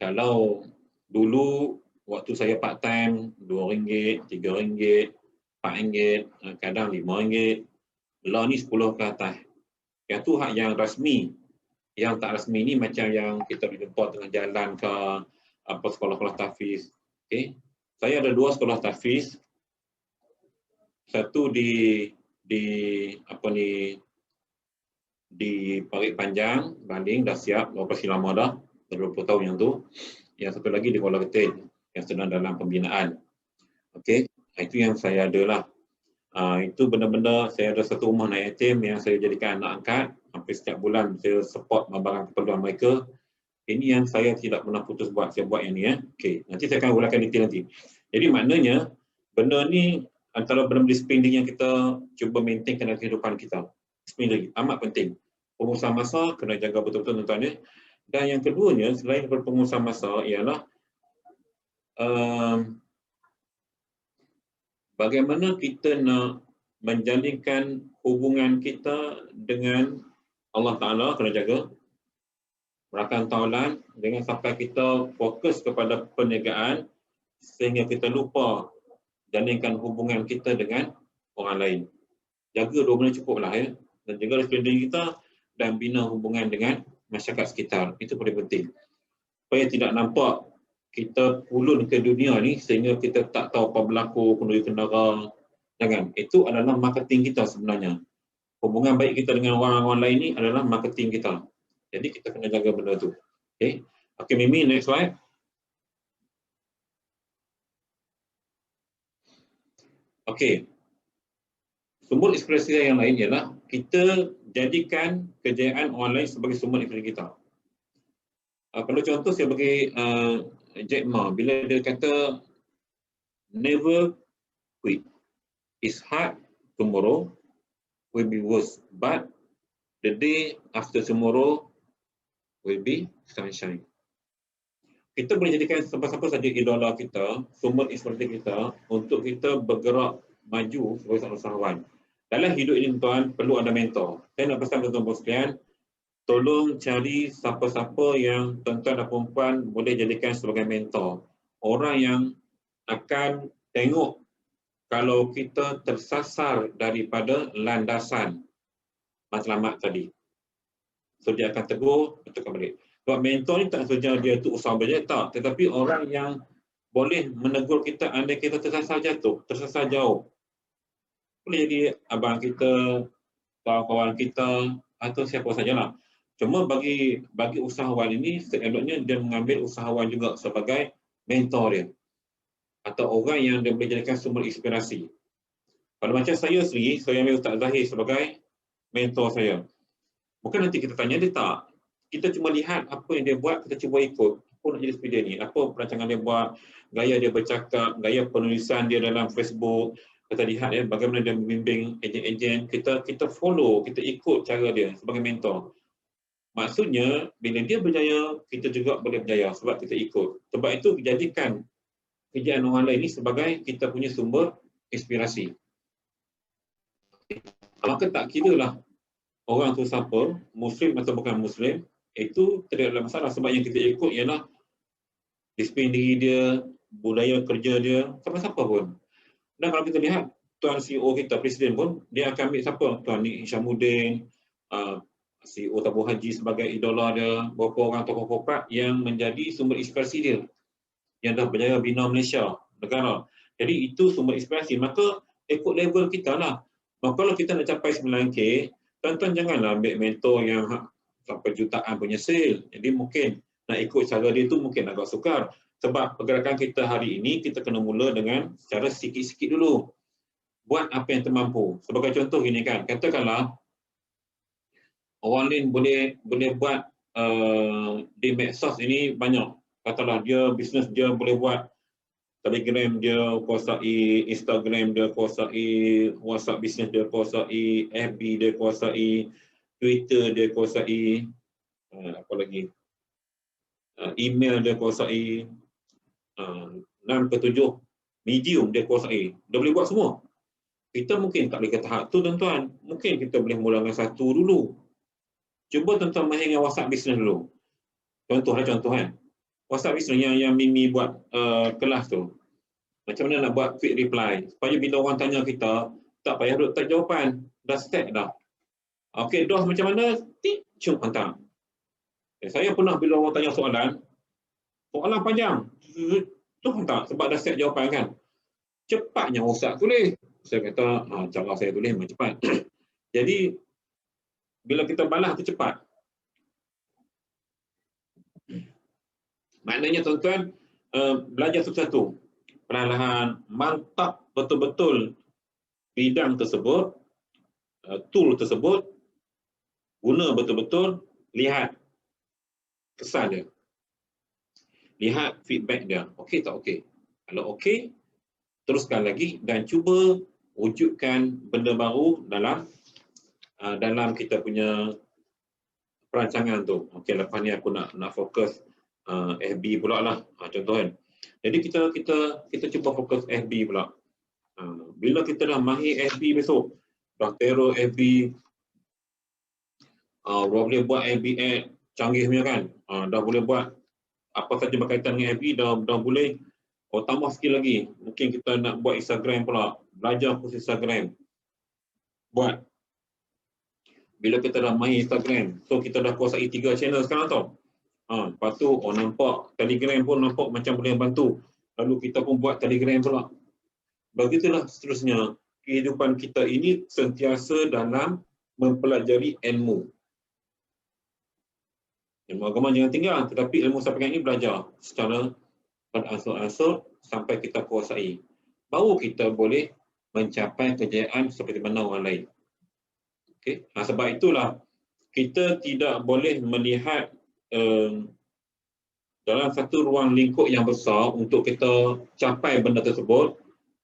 Kalau dulu waktu saya part time RM2, RM3, RM4, kadang RM5. Lah ni 10 ke atas. Yang tu hak yang rasmi. Yang tak rasmi ni macam yang kita jumpa tengah jalan ke apa, sekolah-sekolah tahfiz. Okay. Saya ada 2 sekolah tahfiz. Satu di apa ni, di Parit Panjang, Banding, dah siap berapa lama dah, 20 tahun yang tu. Yang satu lagi di Kuala Ketin yang sedang dalam pembinaan. Okey, itu yang saya ada lah. Itu benda-benda, saya ada satu rumah anak yatim yang saya jadikan anak angkat. Hampir setiap bulan saya support barang keperluan mereka. Ini yang saya tidak pernah putus buat, saya buat yang ni. Okey, nanti saya akan uraikan detail nanti. Jadi maknanya, benda ni antara benda-benda spending yang kita cuba maintain dalam kehidupan kita. Spending amat penting. Pengurusan masa kena jaga betul-betul tuan-tuan ya. Dan yang keduanya, selain daripada pengurusan masa, ialah bagaimana kita nak menjalinkan hubungan kita dengan Allah Ta'ala, kena jaga. Merakan taulan dengan sampai kita fokus kepada perniagaan sehingga kita lupa jalinkan hubungan kita dengan orang lain. Jaga dua benda cukup lah ya. Dan jaga diri kita dan bina hubungan dengan masyarakat sekitar. Itu paling penting. Supaya tidak nampak kita pulun ke dunia ni sehingga kita tak tahu apa berlaku, kenduri kendara. Jangan. Itu adalah marketing kita sebenarnya. Hubungan baik kita dengan orang-orang lain ni adalah marketing kita. Jadi kita kena jaga benda tu. Okay. Okay, Mimi, next slide. Okay. Sumber inspirasi yang lain ialah kita jadikan kejayaan orang lain sebagai sumber inspirasi kita. Kalau contoh saya bagi Jack Ma, bila dia kata never quit. It's hard, tomorrow will be worse, but the day after tomorrow will be sunshine. Kita boleh jadikan siapa-siapa saja idola kita, sumber inspirasi kita untuk kita bergerak maju sebagai seorang usahawan. Dalam hidup ini tuan perlu ada mentor. Saya nak pesan tuan-tuan sekalian, tolong cari siapa-siapa yang tuan-tuan dan perempuan boleh jadikan sebagai mentor. Orang yang akan tengok kalau kita tersasar daripada landasan matlamat tadi. So dia akan tegur, betulkan balik. Sebab mentor ni tak saja dia tu usaha belajar, tak. Tetapi orang yang boleh menegur kita andai kita tersasar jatuh, tersasar jauh. Boleh jadi abang kita, kawan-kawan kita, atau siapa sajalah. Cuma bagi usahawan ini, seeloknya dia mengambil usahawan juga sebagai mentor dia. Atau orang yang dia boleh jadikan sumber inspirasi. Kalau macam saya sendiri, saya ambil Ustaz Zahir sebagai mentor saya. Bukan nanti kita tanya dia, tak. Kita cuma lihat apa yang dia buat, kita cuba ikut. Apa nak jadi seperti dia ni? Apa perancangan dia buat, gaya dia bercakap, gaya penulisan dia dalam Facebook. Kita lihat ya, bagaimana dia membimbing ejen-ejen. Kita follow, kita ikut cara dia sebagai mentor. Maksudnya, bila dia berjaya, kita juga boleh berjaya sebab kita ikut. Sebab itu, jadikan kejayaan orang lain ini sebagai kita punya sumber inspirasi. Maka tak kira lah orang tu siapa, Muslim atau bukan Muslim, itu tidak ada masalah sebab yang kita ikut ialah disiplin diri dia, budaya kerja dia, siapa-siapa pun. Dan kalau kita lihat, tuan CEO kita, Presiden pun, dia akan ambil siapa? Tuan Nik Hishamuddin, CEO Tabung Haji sebagai idola dia, beberapa orang tokoh korporat yang menjadi sumber inspirasi dia, yang dah berjaya bina Malaysia, negara. Jadi itu sumber inspirasi. Maka ikut level kita lah. Maka kalau kita nak capai 9K, tuan-tuan janganlah ambil mentor yang sampai jutaan punya sale. Jadi mungkin nak ikut cara dia tu mungkin agak sukar. Sebab pergerakan kita hari ini, kita kena mula dengan secara sikit-sikit dulu. Buat apa yang termampu. Sebagai contoh gini kan, katakanlah orang lain boleh buat di medsos ini banyak. Katalah dia bisnes dia boleh buat Telegram dia kuasai, Instagram dia kuasai, WhatsApp bisnes dia kuasai, FB dia kuasai, Twitter dia kuasai, apa lagi? Email dia kuasai, 6 ke 7 Medium dia kuasai. Dia boleh buat semua. Kita mungkin tak boleh ke tahap tu tuan-tuan. Mungkin kita boleh mula dengan satu dulu. Cuba tuan-tuan main dengan WhatsApp bisnes dulu. Contoh kan. WhatsApp bisnes yang Mimi buat kelas tu. Macam mana nak buat quick reply supaya bila orang tanya kita tak payah duk type jawapan, dah set dah. Okey, DOS macam mana? Tik, cuk hantar. Saya pernah bila orang tanya soalan panjang, tu hantar sebab dah set jawapan kan. Cepatnya Ustaz tulis. Saya kata, cara saya tulis memang cepat. Jadi bila kita balas tu cepat. Maknanya tuan-tuan belajar satu-satu. Perlahan mantap betul-betul bidang tersebut, tool tersebut, guna betul-betul, lihat kesan dia. Lihat feedback dia. Okey tak okey? Kalau okey, teruskan lagi dan cuba wujudkan benda baru dalam kita punya perancangan tu. Okey, lepas ni aku nak fokus FB pula lah, contoh kan. Jadi kita cuba fokus FB pula. Bila kita dah mahir FB besok, dah terror FB, boleh buat FB ad canggih punya kan, dah boleh buat apa saja berkaitan dengan FB, dah boleh. Tambah sikit lagi, mungkin kita nak buat Instagram pula, belajar khusus Instagram, buat. Bila kita dah main Instagram, so kita dah kuasai 3 channel sekarang tau. Lepas tu, nampak Telegram pun nampak macam boleh bantu. Lalu kita pun buat Telegram pula. Begitulah seterusnya. Kehidupan kita ini sentiasa dalam mempelajari ilmu. Ilmu agama jangan tinggal, tetapi ilmu sampai ini belajar secara beransur-ansur sampai kita kuasai. Baru kita boleh mencapai kejayaan seperti mana orang lain. Okay? Sebab itulah kita tidak boleh melihat dalam satu ruang lingkup yang besar untuk kita capai benda tersebut,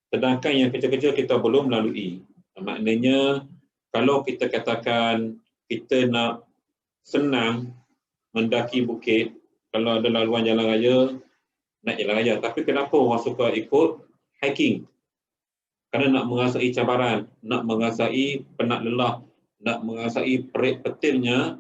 sedangkan yang kecil-kecil kita belum lalui. Maknanya kalau kita katakan kita nak senang mendaki bukit, kalau ada laluan jalan raya, nak jalan raya. Tapi kenapa orang suka ikut hiking? Kerana nak mengasai cabaran, nak mengasai penat lelah, nak mengasai perit petirnya,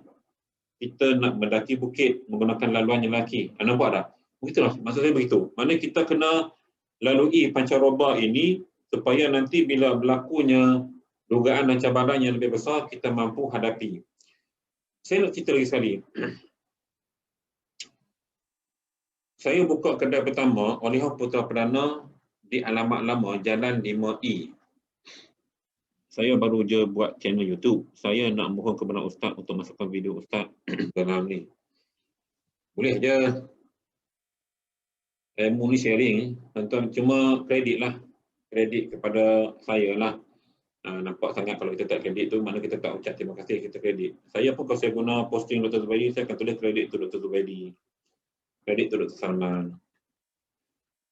kita nak mendaki bukit menggunakan laluan yang lelaki. Anda buat tak? Begitulah, maksud saya begitu. Maknanya kita kena lalui pancaroba ini supaya nanti bila berlakunya dugaan dan cabaran yang lebih besar, kita mampu hadapi. Saya nak cerita lagi sekali. Saya buka kedai pertama, Olehah Putra Perdana di alamat lama Jalan 5E. Saya baru je buat channel YouTube. Saya nak mohon kepada Ustaz untuk masukkan video Ustaz dalam ni. Boleh je. Ilmu ni sharing, tuan-tuan, cuma kredit lah. Kredit kepada saya lah. Nampak sangat kalau kita tak kredit tu, mana kita tak ucap terima kasih, kita kredit. Saya pun kalau saya guna posting Dr. Zubaidi, saya akan tulis kredit tu Dr. Zubaidi. Kredit tu Dr. Salman.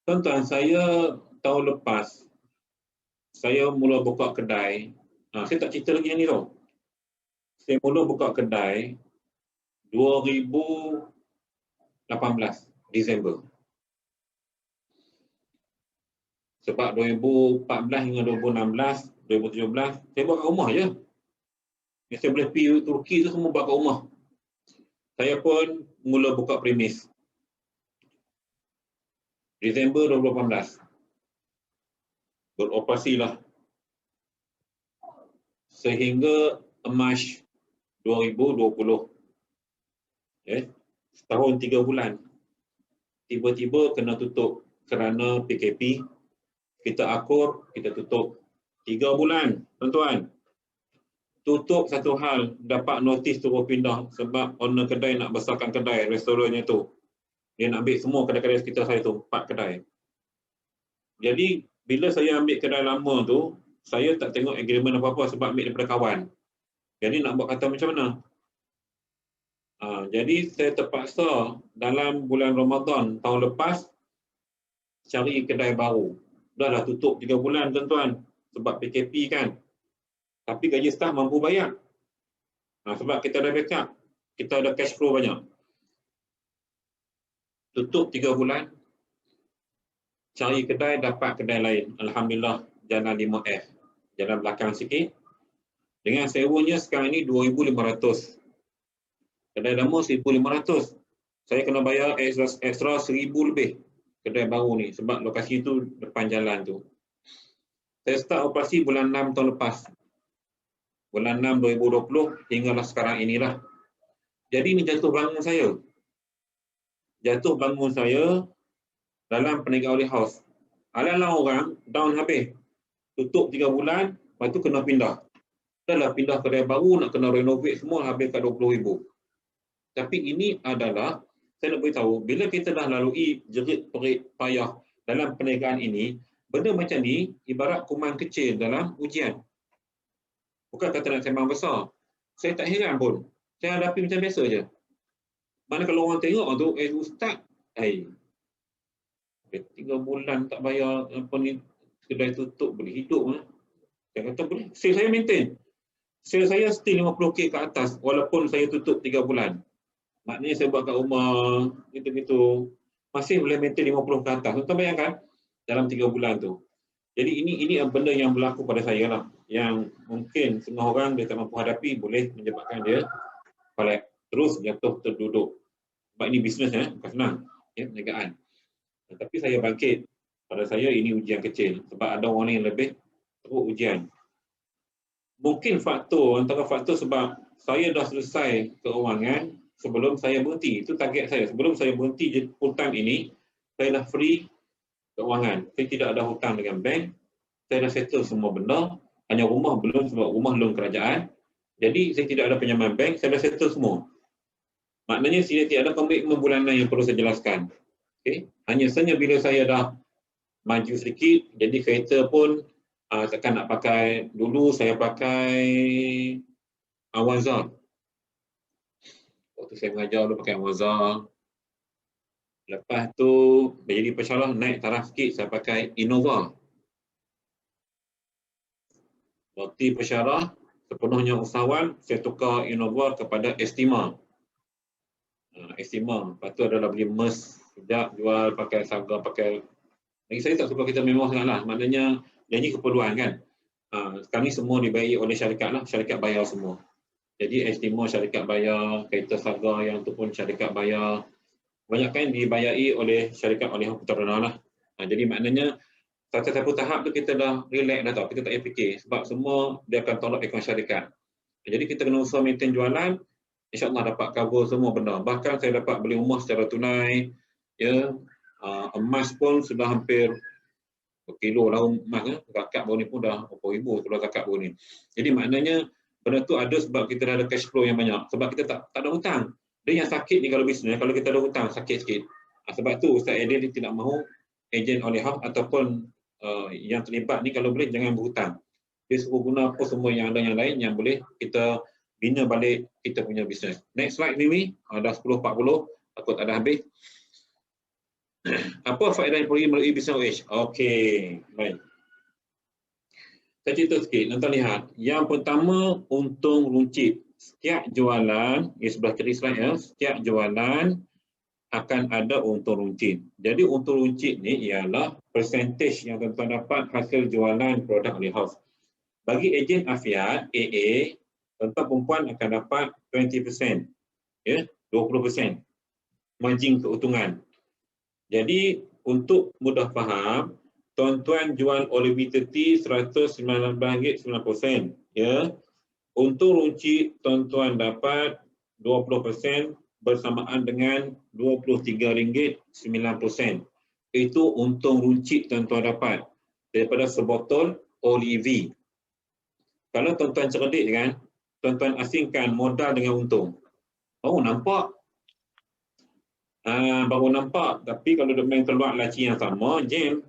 Tuan-tuan, saya tahun lepas, saya mula buka kedai. Saya tak cerita lagi yang ni tau. Saya mula buka kedai 2018 Disember. Sebab 2014 hingga 2016, 2017, saya buat kat rumah je. Yang saya boleh pergi Turki tu semua buat kat rumah. Saya pun mula buka premis. Disember 2018. Beroperasilah sehingga Mac 2020. Setahun 3 bulan. Tiba-tiba kena tutup kerana PKP. Kita akur, kita tutup 3 bulan, tuan-tuan. Tutup satu hal, dapat notis suruh pindah sebab owner kedai nak besarkan kedai, restorannya tu. Dia nak ambil semua kedai-kedai sekitar saya tu, 4 kedai. Jadi, bila saya ambil kedai lama tu, saya tak tengok agreement apa-apa sebab ambil daripada kawan. Jadi nak buat kata macam mana? Jadi saya terpaksa dalam bulan Ramadan tahun lepas, cari kedai baru. Dah tutup 3 bulan tuan-tuan sebab PKP kan. Tapi gaji staf mampu bayar. Sebab kita ada backup, kita ada cash flow banyak. Tutup 3 bulan, cari kedai, dapat kedai lain. Alhamdulillah, jalan 5F. Jalan belakang sikit. Dengan sewanya sekarang ini 2,500. Kedai lama 1,500. Saya kena bayar ekstra 1,000 lebih. Kedai baru ni, sebab lokasi tu depan jalan tu. Saya start operasi bulan 6 tahun lepas. Bulan 6 2020 hinggalah sekarang inilah. Jadi ini jatuh bangun saya. Jatuh bangun saya dalam perniagaan oleh house. Alang-alang orang down habis. Tutup 3 bulan, lepas tu kena pindah. Dah lah pindah kedai baru, nak kena renovate semua, habis kat 20,000. Tapi ini adalah, saya nak beritahu, bila kita dah lalui jerit perit payah dalam perniagaan ini, benda macam ni ibarat kuman kecil dalam ujian. Bukan kata nak sembang besar. Saya tak heran pun. Saya hadapi macam biasa je. Mana kalau orang tengok tu, ustaz, 3 bulan tak bayar apa ni, kedai tutup, boleh hidup. Saya kata boleh. Sale saya maintain. Sale saya still 50k ke atas walaupun saya tutup 3 bulan. Maknanya saya buat kat rumah, gitu-gitu. Masih boleh maintain 50 ke atas. Tuan-tuan bayangkan, dalam 3 bulan tu. Jadi ini benda yang berlaku pada saya lah. Yang mungkin setengah orang dia tak mampu hadapi, boleh menyebabkan dia collapse, terus jatuh terduduk. Sebab ini bisnes bukan senang, perniagaan. Tapi saya bangkit. Pada saya ini ujian kecil. Sebab ada orang yang lebih teruk ujian. Mungkin antara faktor sebab saya dah selesai keuangan sebelum saya berhenti. Itu target saya. Sebelum saya berhenti full time ini, saya dah free keuangan. Saya tidak ada hutang dengan bank. Saya dah settle semua benda. Hanya rumah belum, sebab rumah loan kerajaan. Jadi saya tidak ada pinjaman bank, saya dah settle semua. Maknanya saya tidak ada komitmen bulanan yang perlu saya jelaskan. Okay? Hanya saja bila saya dah maju sedikit, jadi kereta pun takkan nak pakai. Dulu saya pakai Avanza. Waktu saya mengajar dulu pakai Avanza. Lepas tu jadi pesyarah, naik taraf sikit, saya pakai Innova. Waktu pesyarah, sepenuhnya usahawan, saya tukar Innova kepada Estima. Estima. Lepas tu adalah beli Merc, sekejap jual, pakai Saga, pakai. Lagi saya tak suka kita mewah sangat lah. Maknanya, janji keperluan kan. Sekarang ni semua dibayar oleh syarikat lah. Syarikat bayar semua. Jadi Estima syarikat bayar, kereta Saga yang tu pun syarikat bayar. Banyak kan dibayari oleh syarikat oleh putera lah. Jadi maknanya, satu tahap tu kita dah relax dah tau, kita tak payah fikir sebab semua dia akan tolak akaun syarikat. Jadi kita kena usaha maintain jualan, insya-Allah dapat cover semua benda. Bahkan saya dapat beli rumah secara tunai, emas pun sudah hampir berkilo lah emas. Zakat baru ni pun dah berapa ribu kalau zakat baru ni. Jadi maknanya benda tu ada sebab kita dah ada cash flow yang banyak. Sebab kita tak ada hutang. Dia yang sakit ni kalau bisnes, kalau kita ada hutang sakit sikit. Sebab tu Ustaz Aidil dia tidak mahu ejen oleh hak ataupun yang terlibat ni kalau boleh jangan berhutang. Dia suruh guna apa semua yang ada yang lain yang boleh kita bina balik kita punya bisnes. Next slide ni, dah 10.40, takut ada habis. Apa faedah yang perlu melalui bisnes OH? Okey, baik. Saya cerita sikit, nonton lihat. Yang pertama, untung runcit. Setiap jualan, sebelah kiri slide setiap jualan akan ada untung runcit. Jadi untung runcit ni ialah percentage yang tuan-tuan dapat hasil jualan produk oleh house. Bagi ejen afiat AA, tuan-tuan perempuan akan dapat 20%, 20% margin keuntungan. Jadi untuk mudah faham, tuan-tuan jual Olive Tea RM119.90, untung runcit tuan-tuan dapat 20% bersamaan dengan RM23.90. Itu untung runcit tuan-tuan dapat daripada sebotol Olive. Kalau tuan-tuan cerdik kan, tuan-tuan asingkan modal dengan untung. Oh, nampak? Baru nampak. Tapi kalau main keluar laci yang sama, jam.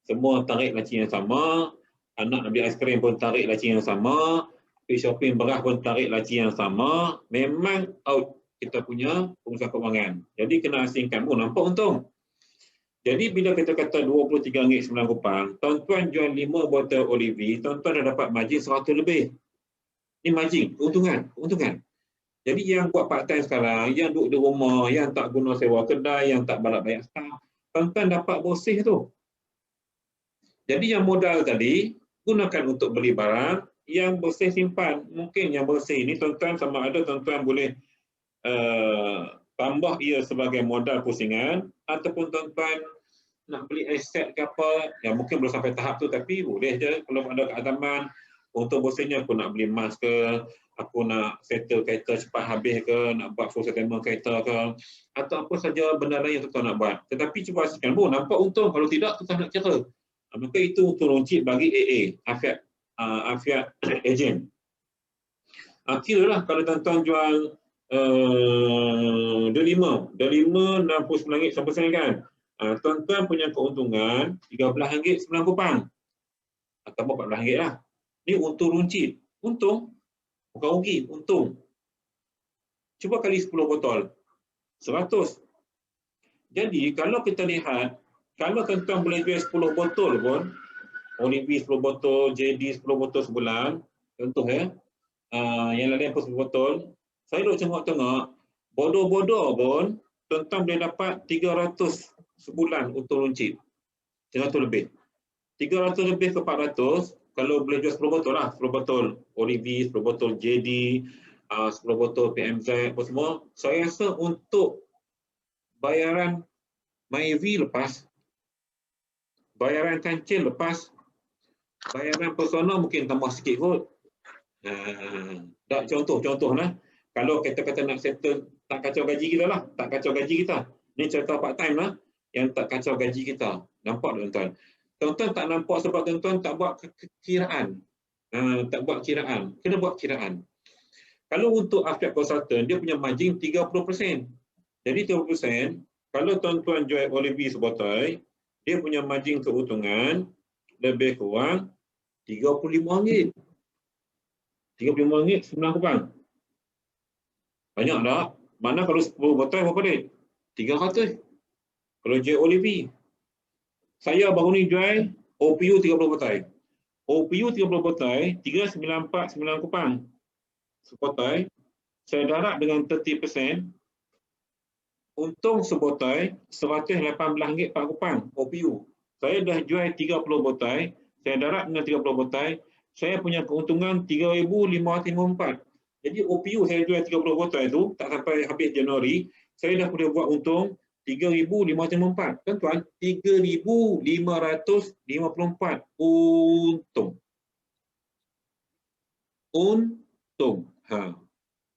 Semua tarik laci yang sama. Anak nak beli aiskrim pun tarik laci yang sama. Pergi shopping beras pun tarik laci yang sama. Memang out kita punya pengusaha keuangan. Jadi kena asingkan. Oh, nampak untung. Jadi bila kita kata RM23.9, tuan-tuan jual 5 botol Olivi, tuan-tuan dah dapat margin 100 lebih. Ini margin, keuntungan. Jadi yang buat part time sekarang, yang duduk di rumah, yang tak guna sewa kedai, yang tak balak bayar staff, tuan-tuan dapat bersih tu. Jadi yang modal tadi, gunakan untuk beli barang, yang bersih simpan. Mungkin yang bersih ini tuan-tuan sama ada tuan-tuan boleh tambah ia sebagai modal pusingan, ataupun tuan-tuan nak beli aset ke apa, yang mungkin belum sampai tahap tu, tapi boleh je kalau ada keazaman untuk bersihnya, aku nak beli emas ke, aku nak settle kereta cepat habis ke, nak buat full settlement kereta ke, atau apa saja benda lain yang tuan nak buat. Tetapi cuba hasilkan, nampak untung, kalau tidak tuan nak kira. Maka itu untuk runcit bagi AA, Afiat Agent. Kira lah kalau tuan-tuan jual D5 RM69 sampai sen kan. Tuan-tuan punya keuntungan RM13.9 atau RM14 lah. Ini untung runcit. Untung, bukan rugi, untung. Cuba kali 10 botol, 100. Jadi kalau kita lihat, kalau tuan-tuan boleh jual 10 botol pun, Olivi 10 botol, JD 10 botol sebulan, contoh yang lain pun 10 botol, saya duduk tengok-tengok, bodoh-bodoh pun, tuan-tuan boleh dapat 300 sebulan untuk runcit. 300 lebih. 300 lebih ke 400, kalau boleh jual 10 botol lah, 10 botol Olivi, 10 botol JD, 10 botol PMZ, apa semua, saya rasa untuk bayaran MyAV lepas, bayaran kancil lepas, bayaran personal mungkin tambah sikit kot. Tak contoh lah. Kalau kata-kata nak settle, tak kacau gaji kita lah. Tak kacau gaji kita. Ini cerita part time lah. Yang tak kacau gaji kita. Nampak tuan-tuan? Tuan-tuan tak nampak sebab tuan-tuan tak buat kiraan. Tak buat kiraan. Kena buat kiraan. Kalau untuk Afiat Consultant, dia punya margin 30%. Jadi 30%, kalau tuan-tuan jual Olivi sebotol, dia punya margin keuntungan lebih kurang RM35. RM35.9. Banyak tak? Mana kalau 10 botol berapa duit? 300. Kalau jual Olivi. Saya baru ni jual OPU 30 botol. OPU 30 botol, RM394.9 sebotol. Saya darab dengan 30%. Untung sebotol RM118.4 OPU. Saya dah jual 30 botol. Saya darab dengan 30 botol. Saya punya keuntungan RM3,554. Jadi OPU saya jual 30 botol itu, tak sampai habis Januari, saya dah boleh buat untung RM3,554. Tuan-tuan, RM3,554 untung. Untung.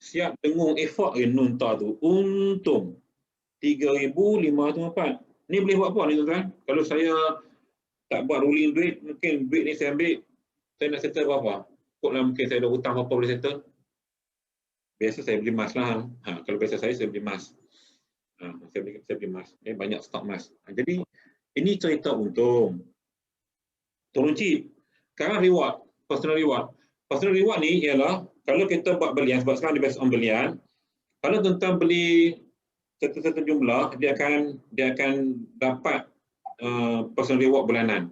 Siap dengung effort nunta tu. Untung. RM3,554. Ni boleh buat apa ni tuan-tuan? Kalau saya tak buat ruling duit, mungkin duit ni saya ambil, saya nak settle berapa? Kotlah mungkin saya ada hutang apa boleh settle. Biasa saya beli emas lah. Kalau biasa saya beli emas. Saya beli emas. Banyak stok emas. Jadi ini cerita untung. Teruncit. Sekarang reward. Personal reward. Personal reward ni ialah kalau kita buat belian, sebab sekarang dia based on belian. Kalau tuan-tuan beli satu jumlah, dia akan dapat personal reward bulanan.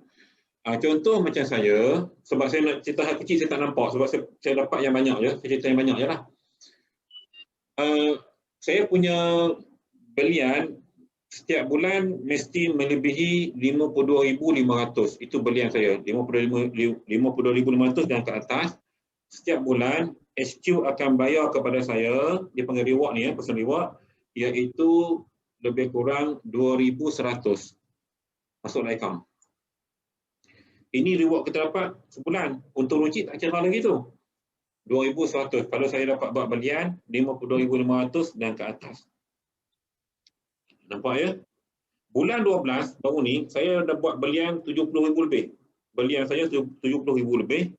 Contoh macam saya, sebab saya nak cerita hal kecil saya tak nampak, sebab saya dapat yang banyak je, saya cerita yang banyak je lah. Saya punya belian setiap bulan mesti melebihi 52,500. Itu belian saya, 52,500 dan ke atas. Setiap bulan HQ akan bayar kepada saya, dia panggil reward ni, personal reward, iaitu lebih kurang 2,100 masuk dalam akaun. Ini reward kita dapat sebulan. Untuk runcit tak kira lagi tu. 2,100. Kalau saya dapat buat belian 52,500 dan ke atas. Nampak ya? Bulan 12 baru ni saya dah buat belian 70,000 lebih. Belian saya 70,000 lebih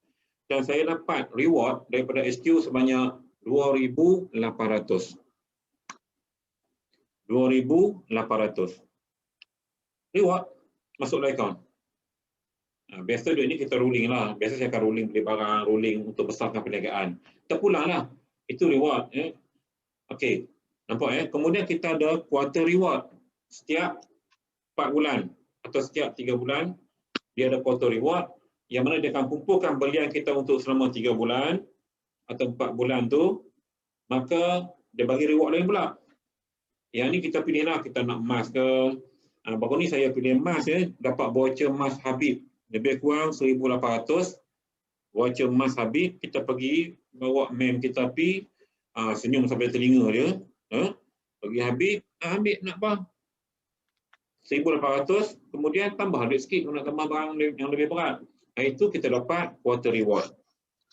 dan saya dapat reward daripada SQ sebanyak 2,800. 2,800. Reward masuk dalam akaun. Biasa duit ni kita rolling lah. Biasa saya akan rolling beli barang, rolling untuk besarkan perniagaan. Terpulang lah. Itu reward. Okey. Nampak ya? Kemudian kita ada quarter reward. Setiap 4 bulan atau setiap 3 bulan dia ada quarter reward yang mana dia akan kumpulkan belian kita untuk selama 3 bulan atau 4 bulan tu, maka dia bagi reward lain pula. Yang ni kita pilih lah, kita nak emas ke. Baru ni saya pilih emas ya, dapat voucher emas Habib lebih kurang 1,800 voucher emas Habib. Kita pergi bawa mem kita pergi, senyum sampai telinga dia, pergi Habib, ambil nak apa 1,800, kemudian tambah duit sikit nak tambah barang yang lebih berat. Itu kita dapat quarter reward.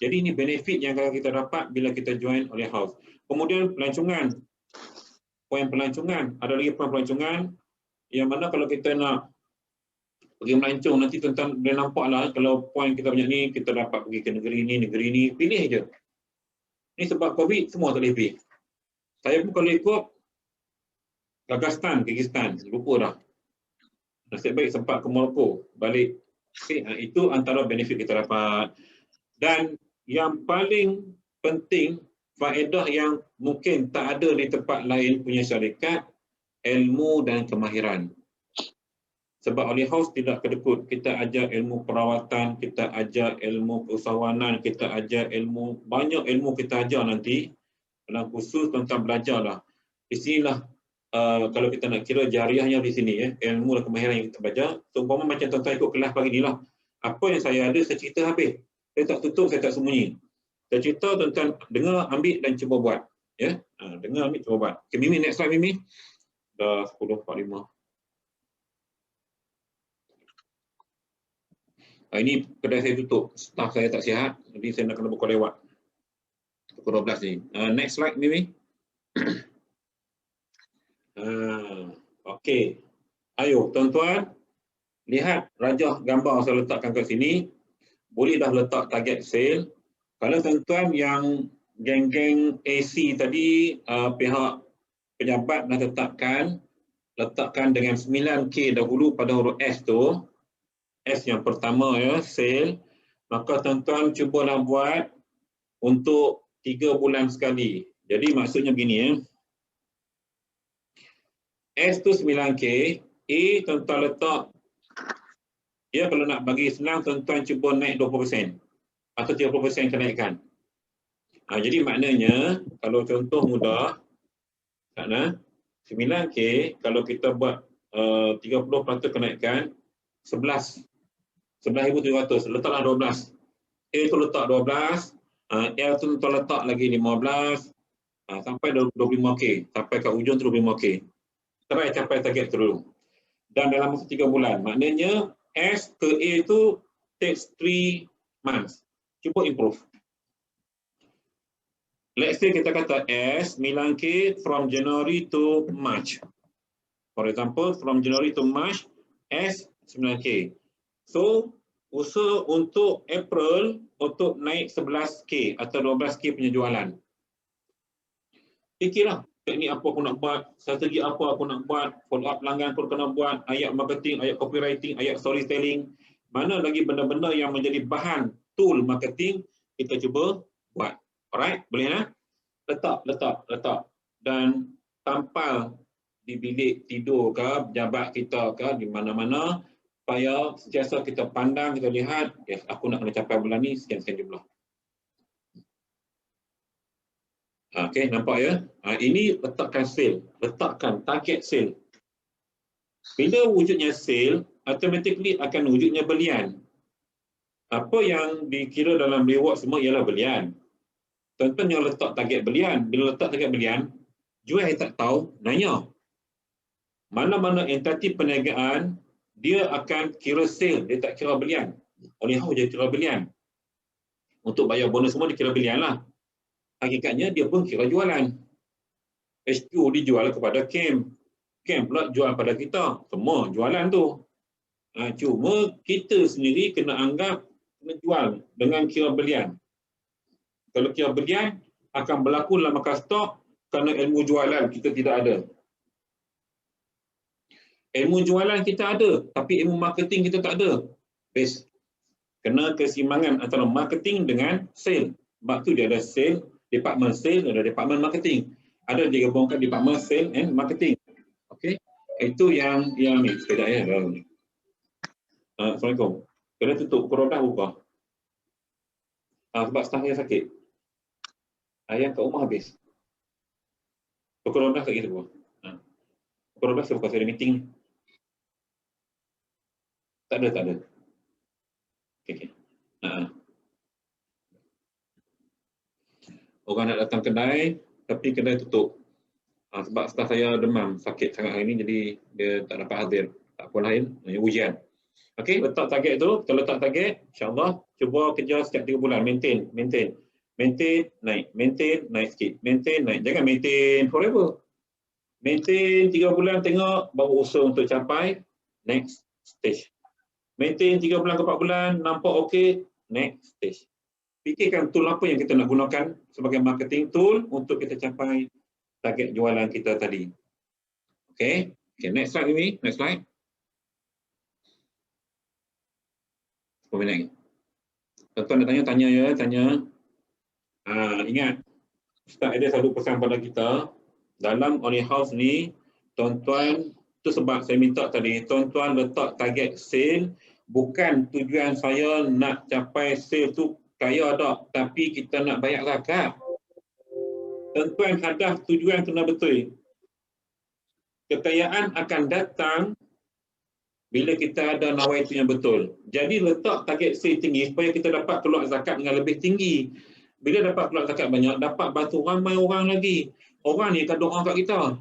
Jadi ini benefit yang kita dapat bila kita join oleh house. Kemudian pelancongan, poin pelancongan, ada lagi poin pelancongan yang mana kalau kita nak pergi melancong nanti tuan-tuan boleh nampak lah kalau poin kita banyak ni, kita dapat pergi ke negeri ni, pilih je. Ni sebab COVID semua tak boleh pergi. Saya pun kalau ikut Kazakhstan, Kyrgyzstan, lupa dah. Nasib baik sempat ke Morocco, balik. Okay, itu antara benefit kita dapat. Dan yang paling penting, faedah yang mungkin tak ada di tempat lain punya syarikat, ilmu dan kemahiran. Sebab oleh house tidak kedekut, kita ajar ilmu perawatan, kita ajar ilmu keusahawanan, kita ajar ilmu, banyak ilmu kita ajar nanti. Dalam khusus tentang belajarlah. Di sinilah kalau kita nak kira jariahnya di sini ya, ilmu dan kemahiran yang kita belajar. So, umpama macam tuan-tuan ikut kelas pagi ni lah. Apa yang saya ada, saya cerita habis. Saya tak tutup, saya tak sembunyi. Saya cerita, tuan-tuan dengar, ambil dan cuba buat. Ya, dengar, ambil, cuba buat. Okay, Mimi, next slide Mimi. Dah 10.45. Ini kedai saya tutup. Staff saya tak sihat. Jadi saya nak kena buka lewat. Pukul 12 ni. Next slide Mimi. Okey. Ayo tuan-tuan, lihat rajah gambar saya letakkan kat sini. Boleh dah letak target sale. Kalau tuan-tuan yang geng-geng AC tadi, pihak pejabat dah letakkan dengan 9K dahulu pada huruf S tu. S yang pertama ya, sale. Maka tuan-tuan cubalah buat untuk 3 bulan sekali. Jadi maksudnya begini ya. S tu 9K, A tuan-tuan letak, dia kalau nak bagi senang, tuan-tuan cuba naik 20% atau 30% kenaikan. Jadi maknanya, kalau contoh mudah, 9K, kalau kita buat 30% kenaikan, 11,700, letaklah 12. A tu letak 12, L tu tuan letak lagi 15, sampai 25K, sampai kat ujung tu 25K. Try capai target dulu. Dan dalam masa 3 bulan. Maknanya S ke A itu takes 3 months. Cuba improve. Let's say kita kata S 9K from January to March. For example, from January to March, S 9K. So, usaha untuk April untuk naik 11K atau 12K punya jualan. Fikirlah. Teknik apa aku nak buat, strategi apa aku nak buat, follow up pelanggan pun kena buat, ayat marketing, ayat copywriting, ayat storytelling. Mana lagi benda-benda yang menjadi bahan tool marketing, kita cuba buat. Alright, boleh ya? Letak. Dan tampal di bilik tidur ke, pejabat kita ke, di mana-mana, supaya sentiasa kita pandang, kita lihat, yes, aku nak kena capai bulan ni, sekian-sekian jumlah. Okey, nampak ya? Ini letakkan sale, letakkan target sale. Bila wujudnya sale, automatically akan wujudnya belian. Apa yang dikira dalam reward semua ialah belian. Tuan-tuan yang letak target belian, bila letak target belian, jual yang tak tahu, nanya. Mana-mana entiti perniagaan, dia akan kira sale, dia tak kira belian. Oleh hau dia kira belian. Untuk bayar bonus semua dia kira belian lah. Hakikatnya dia pun kira jualan. HQ dijual kepada camp. Camp pula jual pada kita. Semua jualan tu. Cuma kita sendiri kena anggap kena jual dengan kira belian. Kalau kira belian akan berlaku dalam markah stok kerana ilmu jualan kita tidak ada. Ilmu jualan kita ada, tapi ilmu marketing kita tak ada. Best. Kena keseimbangan antara marketing dengan sale. Sebab tu dia ada sale, department sale, ada department marketing. Ada digabungkan department sale and marketing. Okey. Itu yang ni. Sekejap ya. Assalamualaikum. Kena tutup corona buka. Sebab staff saya sakit. Ayah kat rumah habis. Corona kat kita buka. Corona saya buka, saya ada meeting ni. Tak ada. Okay. Orang nak datang kedai, tapi kedai tutup. Sebab staff saya demam, sakit sangat hari ni, jadi dia tak dapat hadir. Tak apa lain, ujian. Okey, letak target tu. Kita letak target, insyaAllah, cuba kerja setiap 3 bulan. Maintain, naik sikit. Maintain, naik. Jangan maintain forever. Maintain 3 bulan, tengok, baru usaha untuk capai next stage. Maintain 3 bulan ke 4 bulan, nampak okey, next stage. Fikirkan tool apa yang kita nak gunakan sebagai marketing tool untuk kita capai target jualan kita tadi. Okay, next slide ini, next slide. 10 minit lagi. Tuan-tuan nak tanya ya, tanya. Ingat, Ustaz ada satu pesan pada kita, dalam Only House ni, tuan-tuan, tu sebab saya minta tadi, tuan-tuan letak target sale, bukan tujuan saya nak capai sale tu kaya tak, tapi kita nak bayar zakat. Tuan-tuan, hadaf tujuan kena betul. Kekayaan akan datang bila kita ada nawaitu yang betul. Jadi letak target sale tinggi supaya kita dapat keluar zakat dengan lebih tinggi. Bila dapat keluar zakat banyak, dapat bantu ramai orang lagi. Orang ni akan doa kat kita.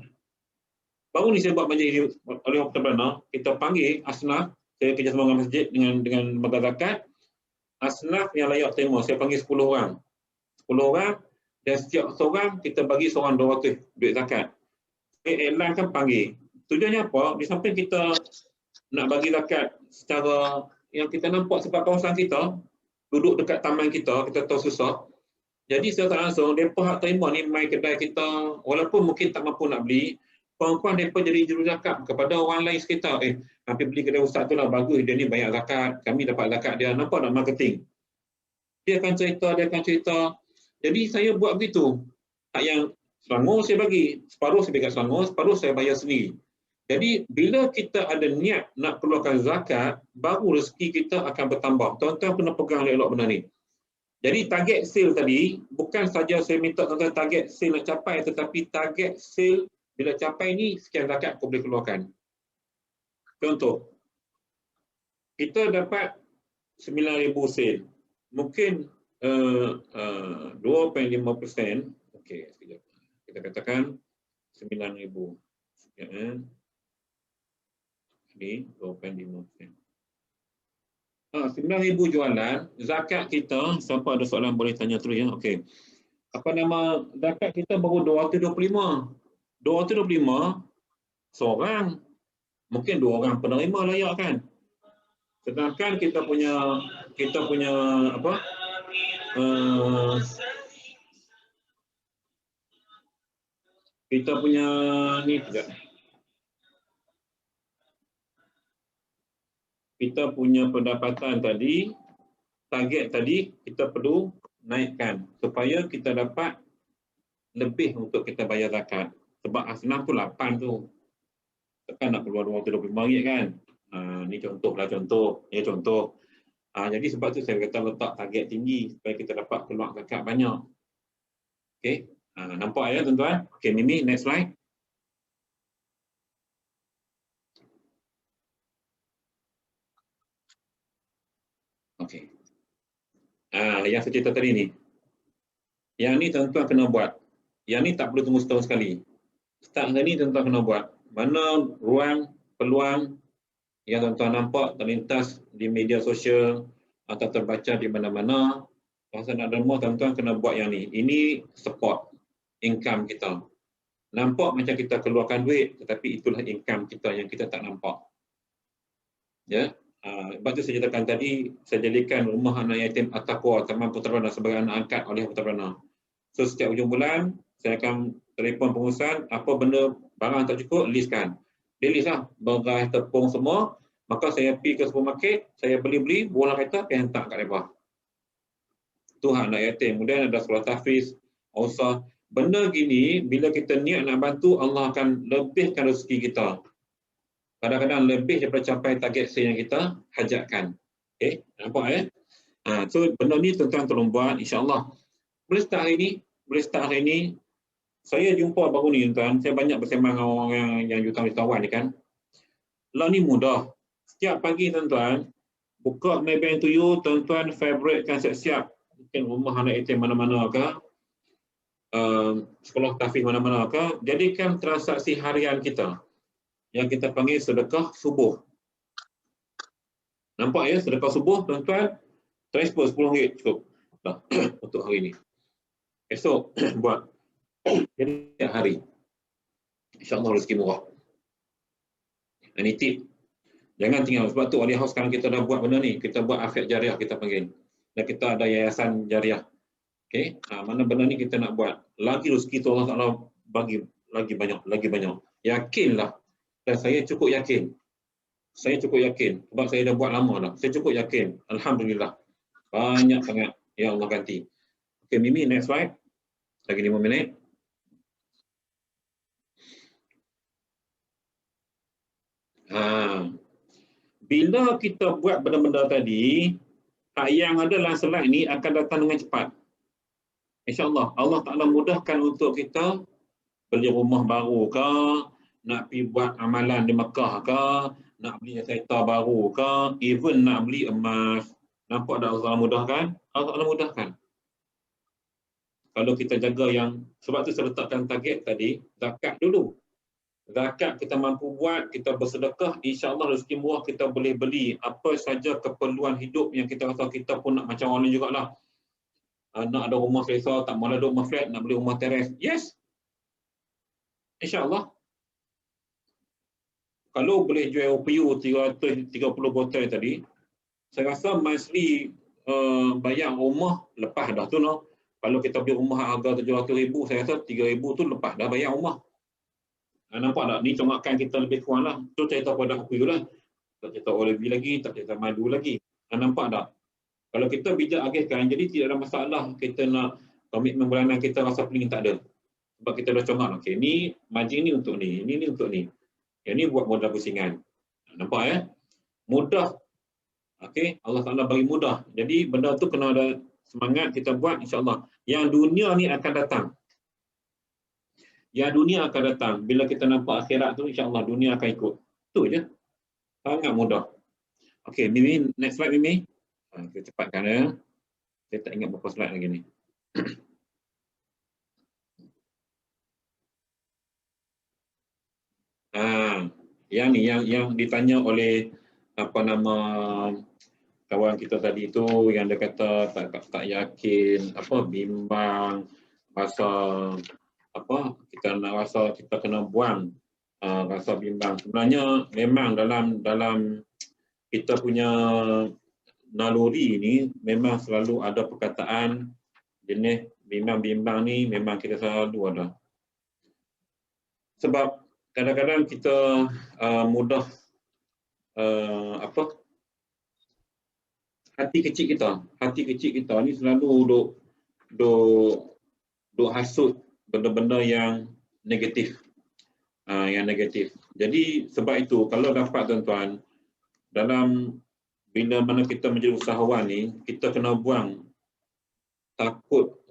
Baru ni saya buat majlis oleh entrepreneur, kita panggil asnaf, saya kerjasama dengan masjid dengan lembaga zakat. Asnaf yang layak terima, saya panggil 10 orang. 10 orang, dan setiap seorang kita bagi seorang 200 duit zakat. Saya elankan panggil. Tujuannya apa? Di samping kita nak bagi zakat secara yang kita nampak sebab kawasan kita, duduk dekat taman kita tahu susah. Jadi secara tak langsung, mereka hak terima ni mai kedai kita, walaupun mungkin tak mampu nak beli, puan-puan mereka jadi juruzakat kepada orang lain sekitar. Hampir beli kedai ustaz tu lah, bagus, dia ni banyak zakat, kami dapat zakat dia, nampak nak marketing. Dia akan cerita. Jadi saya buat begitu. Tak yang Selangor saya bagi, separuh saya bagi kat Selangor, separuh saya bayar sendiri. Jadi bila kita ada niat nak keluarkan zakat, baru rezeki kita akan bertambah. Tuan-tuan kena pegang elok benda ni. Jadi target sale tadi, bukan saja saya minta tuan-tuan target sale nak capai, tetapi target sale bila capai ni, sekian zakat kau boleh keluarkan. Contoh, kita dapat 9,000 sale. Mungkin 2.5%. Okey, sekejap. Kita katakan 9,000. Ini 2.5%. 9,000 jualan, zakat kita, siapa ada soalan boleh tanya terus ya. Okey. Apa nama zakat kita baru 225. 225 seorang, mungkin 2 orang penerima layak kan. Sedangkan kita punya apa? Kita punya ni tidak. Kita punya pendapatan tadi, target tadi kita perlu naikkan supaya kita dapat lebih untuk kita bayar zakat. Sebab asnaf tu 8 tu. Tekan nak keluar RM225 kan. Ni contoh. Ya contoh. Jadi sebab tu saya kata letak target tinggi supaya kita dapat keluar zakat banyak. Okey. Nampak ya tuan-tuan? Okey, Mimi, next slide. Okey. Yang saya cerita tadi ni. Yang ni tuan-tuan kena buat. Yang ni tak perlu tunggu setahun sekali. Start hari ni tuan-tuan kena buat. Mana ruang, peluang yang tuan-tuan nampak terlintas di media sosial atau terbaca di mana-mana. Kalau nak demo, tuan-tuan kena buat yang ni. Ini support income kita. Nampak macam kita keluarkan duit, tetapi itulah income kita yang kita tak nampak. Ya. Sebab tu saya ceritakan tadi, saya jadikan rumah anak yatim At-Taqwa Taman Putrajaya sebagai anak angkat oleh Putrajaya. So setiap hujung bulan, saya akan telefon pengurusan, apa benda barang tak cukup, listkan. Dia list lah, beras, tepung semua, maka saya pergi ke supermarket, saya beli-beli, bola kereta, saya hantar kat mereka. Tu anak yatim. Kemudian ada sekolah tahfiz, usah. Benda gini, bila kita niat nak bantu, Allah akan lebihkan rezeki kita. kadang-kadang lebih daripada capai target sale yang kita hajatkan. Okey, nampak ya? So benda ni tuan-tuan tolong buat, insya-Allah. Boleh start hari ni. Saya jumpa baru ni tuan, saya banyak bersembang dengan orang yang jutawan ni kan. Lah ni mudah. Setiap pagi tuan-tuan, buka Maybank to you, tuan-tuan favorite kan siap-siap. Mungkin rumah anak yatim mana-mana ke, sekolah tahfiz mana-mana ke, jadikan transaksi harian kita yang kita panggil sedekah subuh. Nampak ya, sedekah subuh tuan-tuan, transfer RM10 cukup dah untuk hari ni. Esok buat jadi setiap hari. InsyaAllah rezeki murah. Ini tip. Jangan tinggal. Sebab tu Aliyah House sekarang kita dah buat benda ni. Kita buat afiat jariah kita panggil. Dan kita ada yayasan jariah. Okay? Mana benda ni kita nak buat. Lagi rezeki tu Allah Ta'ala bagi lagi banyak. Yakinlah. Dan saya cukup yakin. Sebab saya dah buat lama dah. Saya cukup yakin. Alhamdulillah. Banyak sangat. Ya Allah ganti. Okay, Mimi, next slide. Lagi 5 minit. Bila kita buat benda-benda tadi, yang ada dalam slide ni akan datang dengan cepat. InsyaAllah, Allah Ta'ala mudahkan untuk kita beli rumah baru ke, nak pergi buat amalan di Mekah ke, nak beli kereta baru ke, even nak beli emas. Nampak tak Allah Ta'ala mudahkan? Allah Ta'ala mudahkan. Kalau kita jaga yang, sebab tu saya letakkan target tadi, zakat dulu. Zakat kita mampu buat, kita bersedekah, insya-Allah rezeki murah kita boleh beli apa saja keperluan hidup yang kita rasa kita pun nak macam orang lain jugalah. Nak ada rumah selesa, tak mahu duduk rumah flat, nak beli rumah teres. Yes. InsyaAllah. Kalau boleh jual OPU 330 botol tadi, saya rasa monthly bayar rumah lepas dah tu no. Kalau kita beli rumah harga 700,000, saya rasa 3,000 tu lepas dah bayar rumah. Nampak tak? Ni congakkan kita lebih kurang lah. Tu cerita pada aku lah. Tak cerita Olive lagi, tak cerita madu lagi. Nampak tak? Kalau kita bijak agihkan, jadi tidak ada masalah kita nak komitmen bulanan kita rasa pening tak ada. Sebab kita dah congak. Okay, ni margin ni untuk ni, ni untuk ni. Yang ni buat modal pusingan. Nampak ya? Mudah. Okay, Allah Ta'ala bagi mudah. Jadi benda tu kena ada semangat kita buat insya-Allah. Yang dunia ni akan datang. Yang dunia akan datang. Bila kita nampak akhirat tu, insya-Allah dunia akan ikut. Tu je. Sangat mudah. Okey, Mimi, next slide Mimi. Kita cepatkan ya. Saya tak ingat berapa slide lagi ni. Yang ni yang ditanya oleh apa nama kawan kita tadi tu yang dia kata tak yakin, apa bimbang, rasa apa kita nak rasa kita kena buang rasa bimbang. Sebenarnya memang dalam kita punya naluri ni memang selalu ada perkataan jenis bimbang ni memang kita selalu ada. Sebab kadang-kadang kita mudah hati kecil kita ni selalu duk hasut benda-benda yang negatif. Jadi sebab itu kalau dapat tuan-tuan dalam bila mana kita menjadi usahawan ni kita kena buang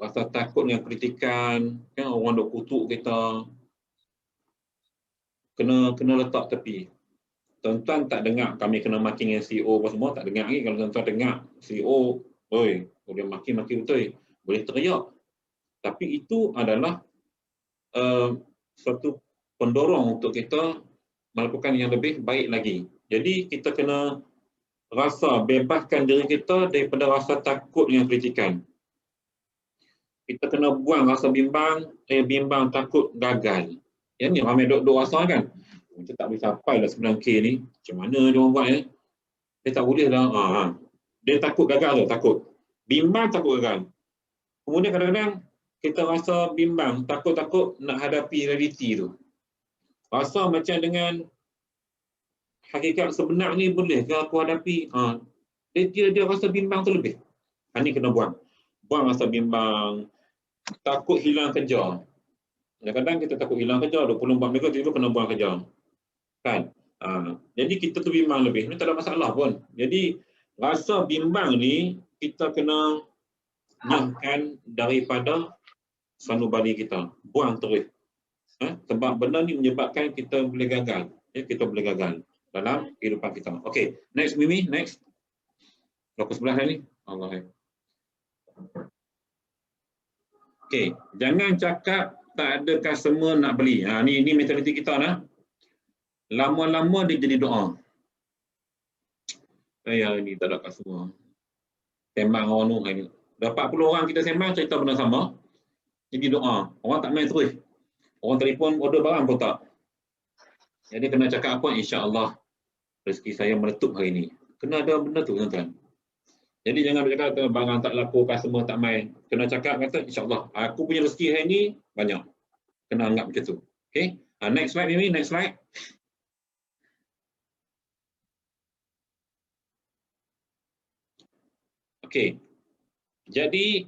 rasa takut yang kritikan kan, orang duk kutuk kita kena letak tepi. Tuan-tuan tak dengar kami kena maki dengan CEO apa semua, tak dengar lagi. Kalau tuan-tuan dengar CEO, oi, boleh maki betul, boleh teriak. Tapi itu adalah suatu pendorong untuk kita melakukan yang lebih baik lagi. Jadi kita kena rasa bebaskan diri kita daripada rasa takut dengan kritikan. Kita kena buang rasa bimbang, takut gagal. Yang ni ramai duk rasa kan. Kita tak boleh sampai lah 9K ni. Macam mana dia orang buat Dia tak boleh lah. Dia takut gagal tu, takut. Bimbang takut gagal. Kemudian kadang-kadang kita rasa bimbang, takut nak hadapi realiti tu. Rasa macam dengan hakikat sebenar ni boleh ke aku hadapi? Dia rasa bimbang tu lebih. Ni kena buang. Buang rasa bimbang. Takut hilang kerja. Kadang-kadang kita takut hilang kerja, 24 minggu tiba kena buang kerja. Kan? Jadi kita tu bimbang lebih, ini tak ada masalah pun. Jadi rasa bimbang ni kita kena nyahkan daripada sanubari kita, buang terus. Sebab benda ni menyebabkan kita boleh gagal. Kita boleh gagal dalam kehidupan kita. Okey, next Mimi, next. Lokus sebelah ni. Allah. Okey, jangan cakap tak ada customer nak beli. Ni mentaliti kita nah. Lama-lama dia jadi doa. Ni tak ada customer. Sembang orang tu hari ni. Dah 40 orang kita sembang cerita benda sama. Jadi doa. Orang tak main terus. Orang telefon order barang pun tak. Jadi kena cakap apa? Insya-Allah rezeki saya meletup hari ni. Kena ada benda tu tuan-tuan. Jadi jangan bercakap barang tak laku, customer tak main. Kena cakap kata insya-Allah aku punya rezeki hari ni banyak. Kena anggap macam tu. Okey. Next slide Mimi, next slide. Okey. Jadi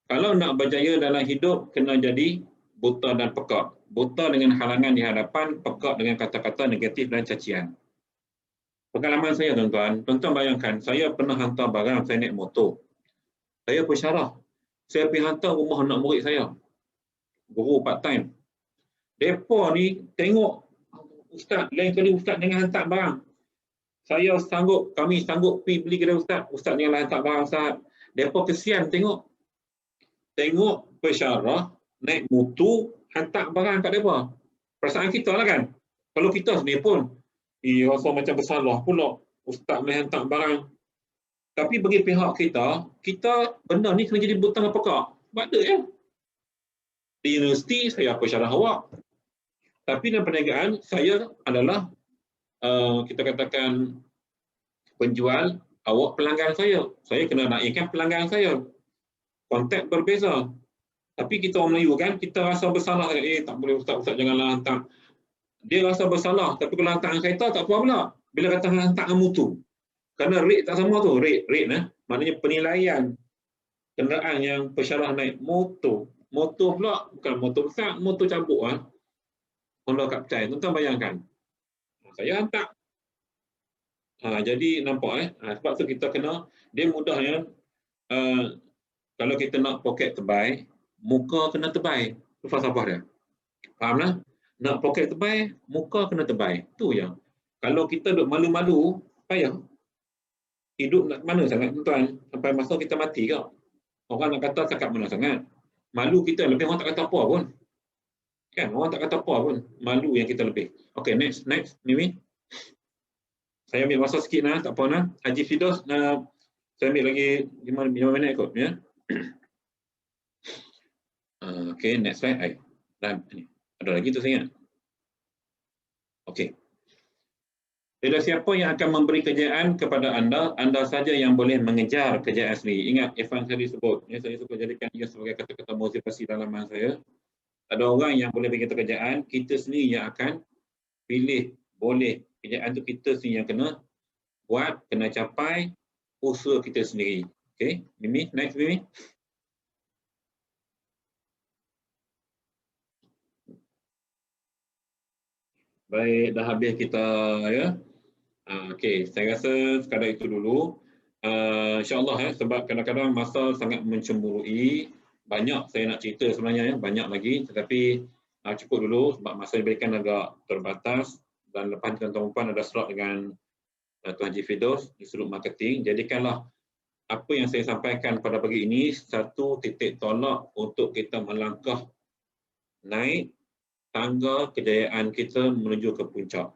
kalau nak berjaya dalam hidup kena jadi buta dan pekak. Buta dengan halangan di hadapan, pekak dengan kata-kata negatif dan cacian. Pengalaman saya tuan-tuan, bayangkan saya pernah hantar barang, saya naik motor. Saya pesyarah. Saya pergi hantar rumah anak murid saya. Guru part time. Depa ni tengok, ustaz, lain kali ustaz jangan hantar barang. Kami sanggup pergi beli kedai ustaz. Ustaz janganlah hantar barang ustaz. Depa kesian tengok pesyarah naik motor hantar barang kat depa. Perasaan kita lah kan. Kalau kita sendiri pun rasa macam bersalah pula ustaz boleh hantar barang. Tapi bagi pihak kita benda ni kena jadi buta dan pekak. Sebab ada ya. Di universiti saya pesyarah awak. Tapi dalam perniagaan saya adalah kita katakan penjual, awak pelanggan saya. Saya kena naikkan pelanggan saya. Konteks berbeza. Tapi kita orang Melayu kan, kita rasa bersalah. Tak boleh ustaz janganlah hantar. Dia rasa bersalah. Tapi kalau hantar kereta tak apa pula. Bila kata hantar mutu. Kerana rate tak sama tu. Rate maknanya penilaian kenderaan yang pesyarah naik motor. Motor pula bukan motor besar, motor cabuk Honda Kapcai. Tuan-tuan bayangkan. Saya hantar. Jadi nampak sebab tu kita kena, dia mudahnya kalau kita nak poket tebal, muka kena tebal. Itu falsafah dia. Faham lah? Nak poket tebal, muka kena tebal. Tu yang. Kalau kita duduk malu-malu, payah. Hidup nak mana sangat tuan-tuan? Sampai masa kita mati ke? Orang nak kata cakap mana sangat? Malu kita lebih, orang tak kata apa pun. Kan? Orang tak kata apa pun. Malu yang kita lebih. Okay, next. Mimi. Saya ambil masa sikit tak apa Haji Fidos, saya ambil lagi 5 minit kot ya. Okay, next slide. Dan ada lagi tu saya ingat. Okay. Tidak siapa yang akan memberi kejayaan kepada anda saja yang boleh mengejar kejayaan sendiri. Ingat, Evan tadi sebut, saya suka jadikan ia sebagai kata-kata motivasi dalaman saya. Ada orang yang boleh bagi kita kejayaan, kita sendiri yang akan pilih boleh. Kejayaan itu kita sendiri yang kena buat, kena capai, usaha kita sendiri. Okay, Mimi, next Mimi. Baik, dah habis kita ya. Okey, saya rasa sekadar itu dulu. InsyaAllah sebab kadang-kadang masa sangat mencemburui. Banyak saya nak cerita sebenarnya banyak lagi. Tetapi cukup dulu sebab masa diberikan agak terbatas. Dan lepas tuan-tuan puan ada slot dengan Tuan Haji Fidos di sudut marketing. Jadikanlah apa yang saya sampaikan pada pagi ini satu titik tolak untuk kita melangkah naik tangga kejayaan kita menuju ke puncak.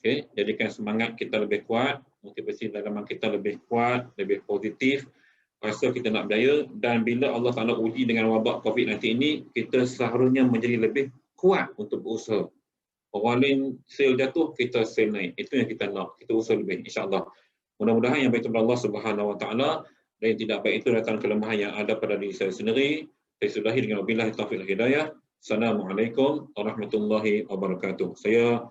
Okay, jadikan semangat kita lebih kuat, motivasi dalaman kita lebih kuat, lebih positif, rasa kita nak berjaya, dan bila Allah Ta'ala uji dengan wabak COVID-19 ini, kita seharusnya menjadi lebih kuat untuk berusaha. Orang lain sale jatuh, kita sale naik. Itu yang kita nak, kita usaha lebih, insya-Allah. Mudah-mudahan yang baik itu Allah Subhanahu Wa Ta'ala, dan yang tidak baik itu datang kelemahan yang ada pada diri saya sendiri. Saya sudahi dengan wabillahi taufiq wal hidayah. Assalamualaikum warahmatullahi wabarakatuh. Saya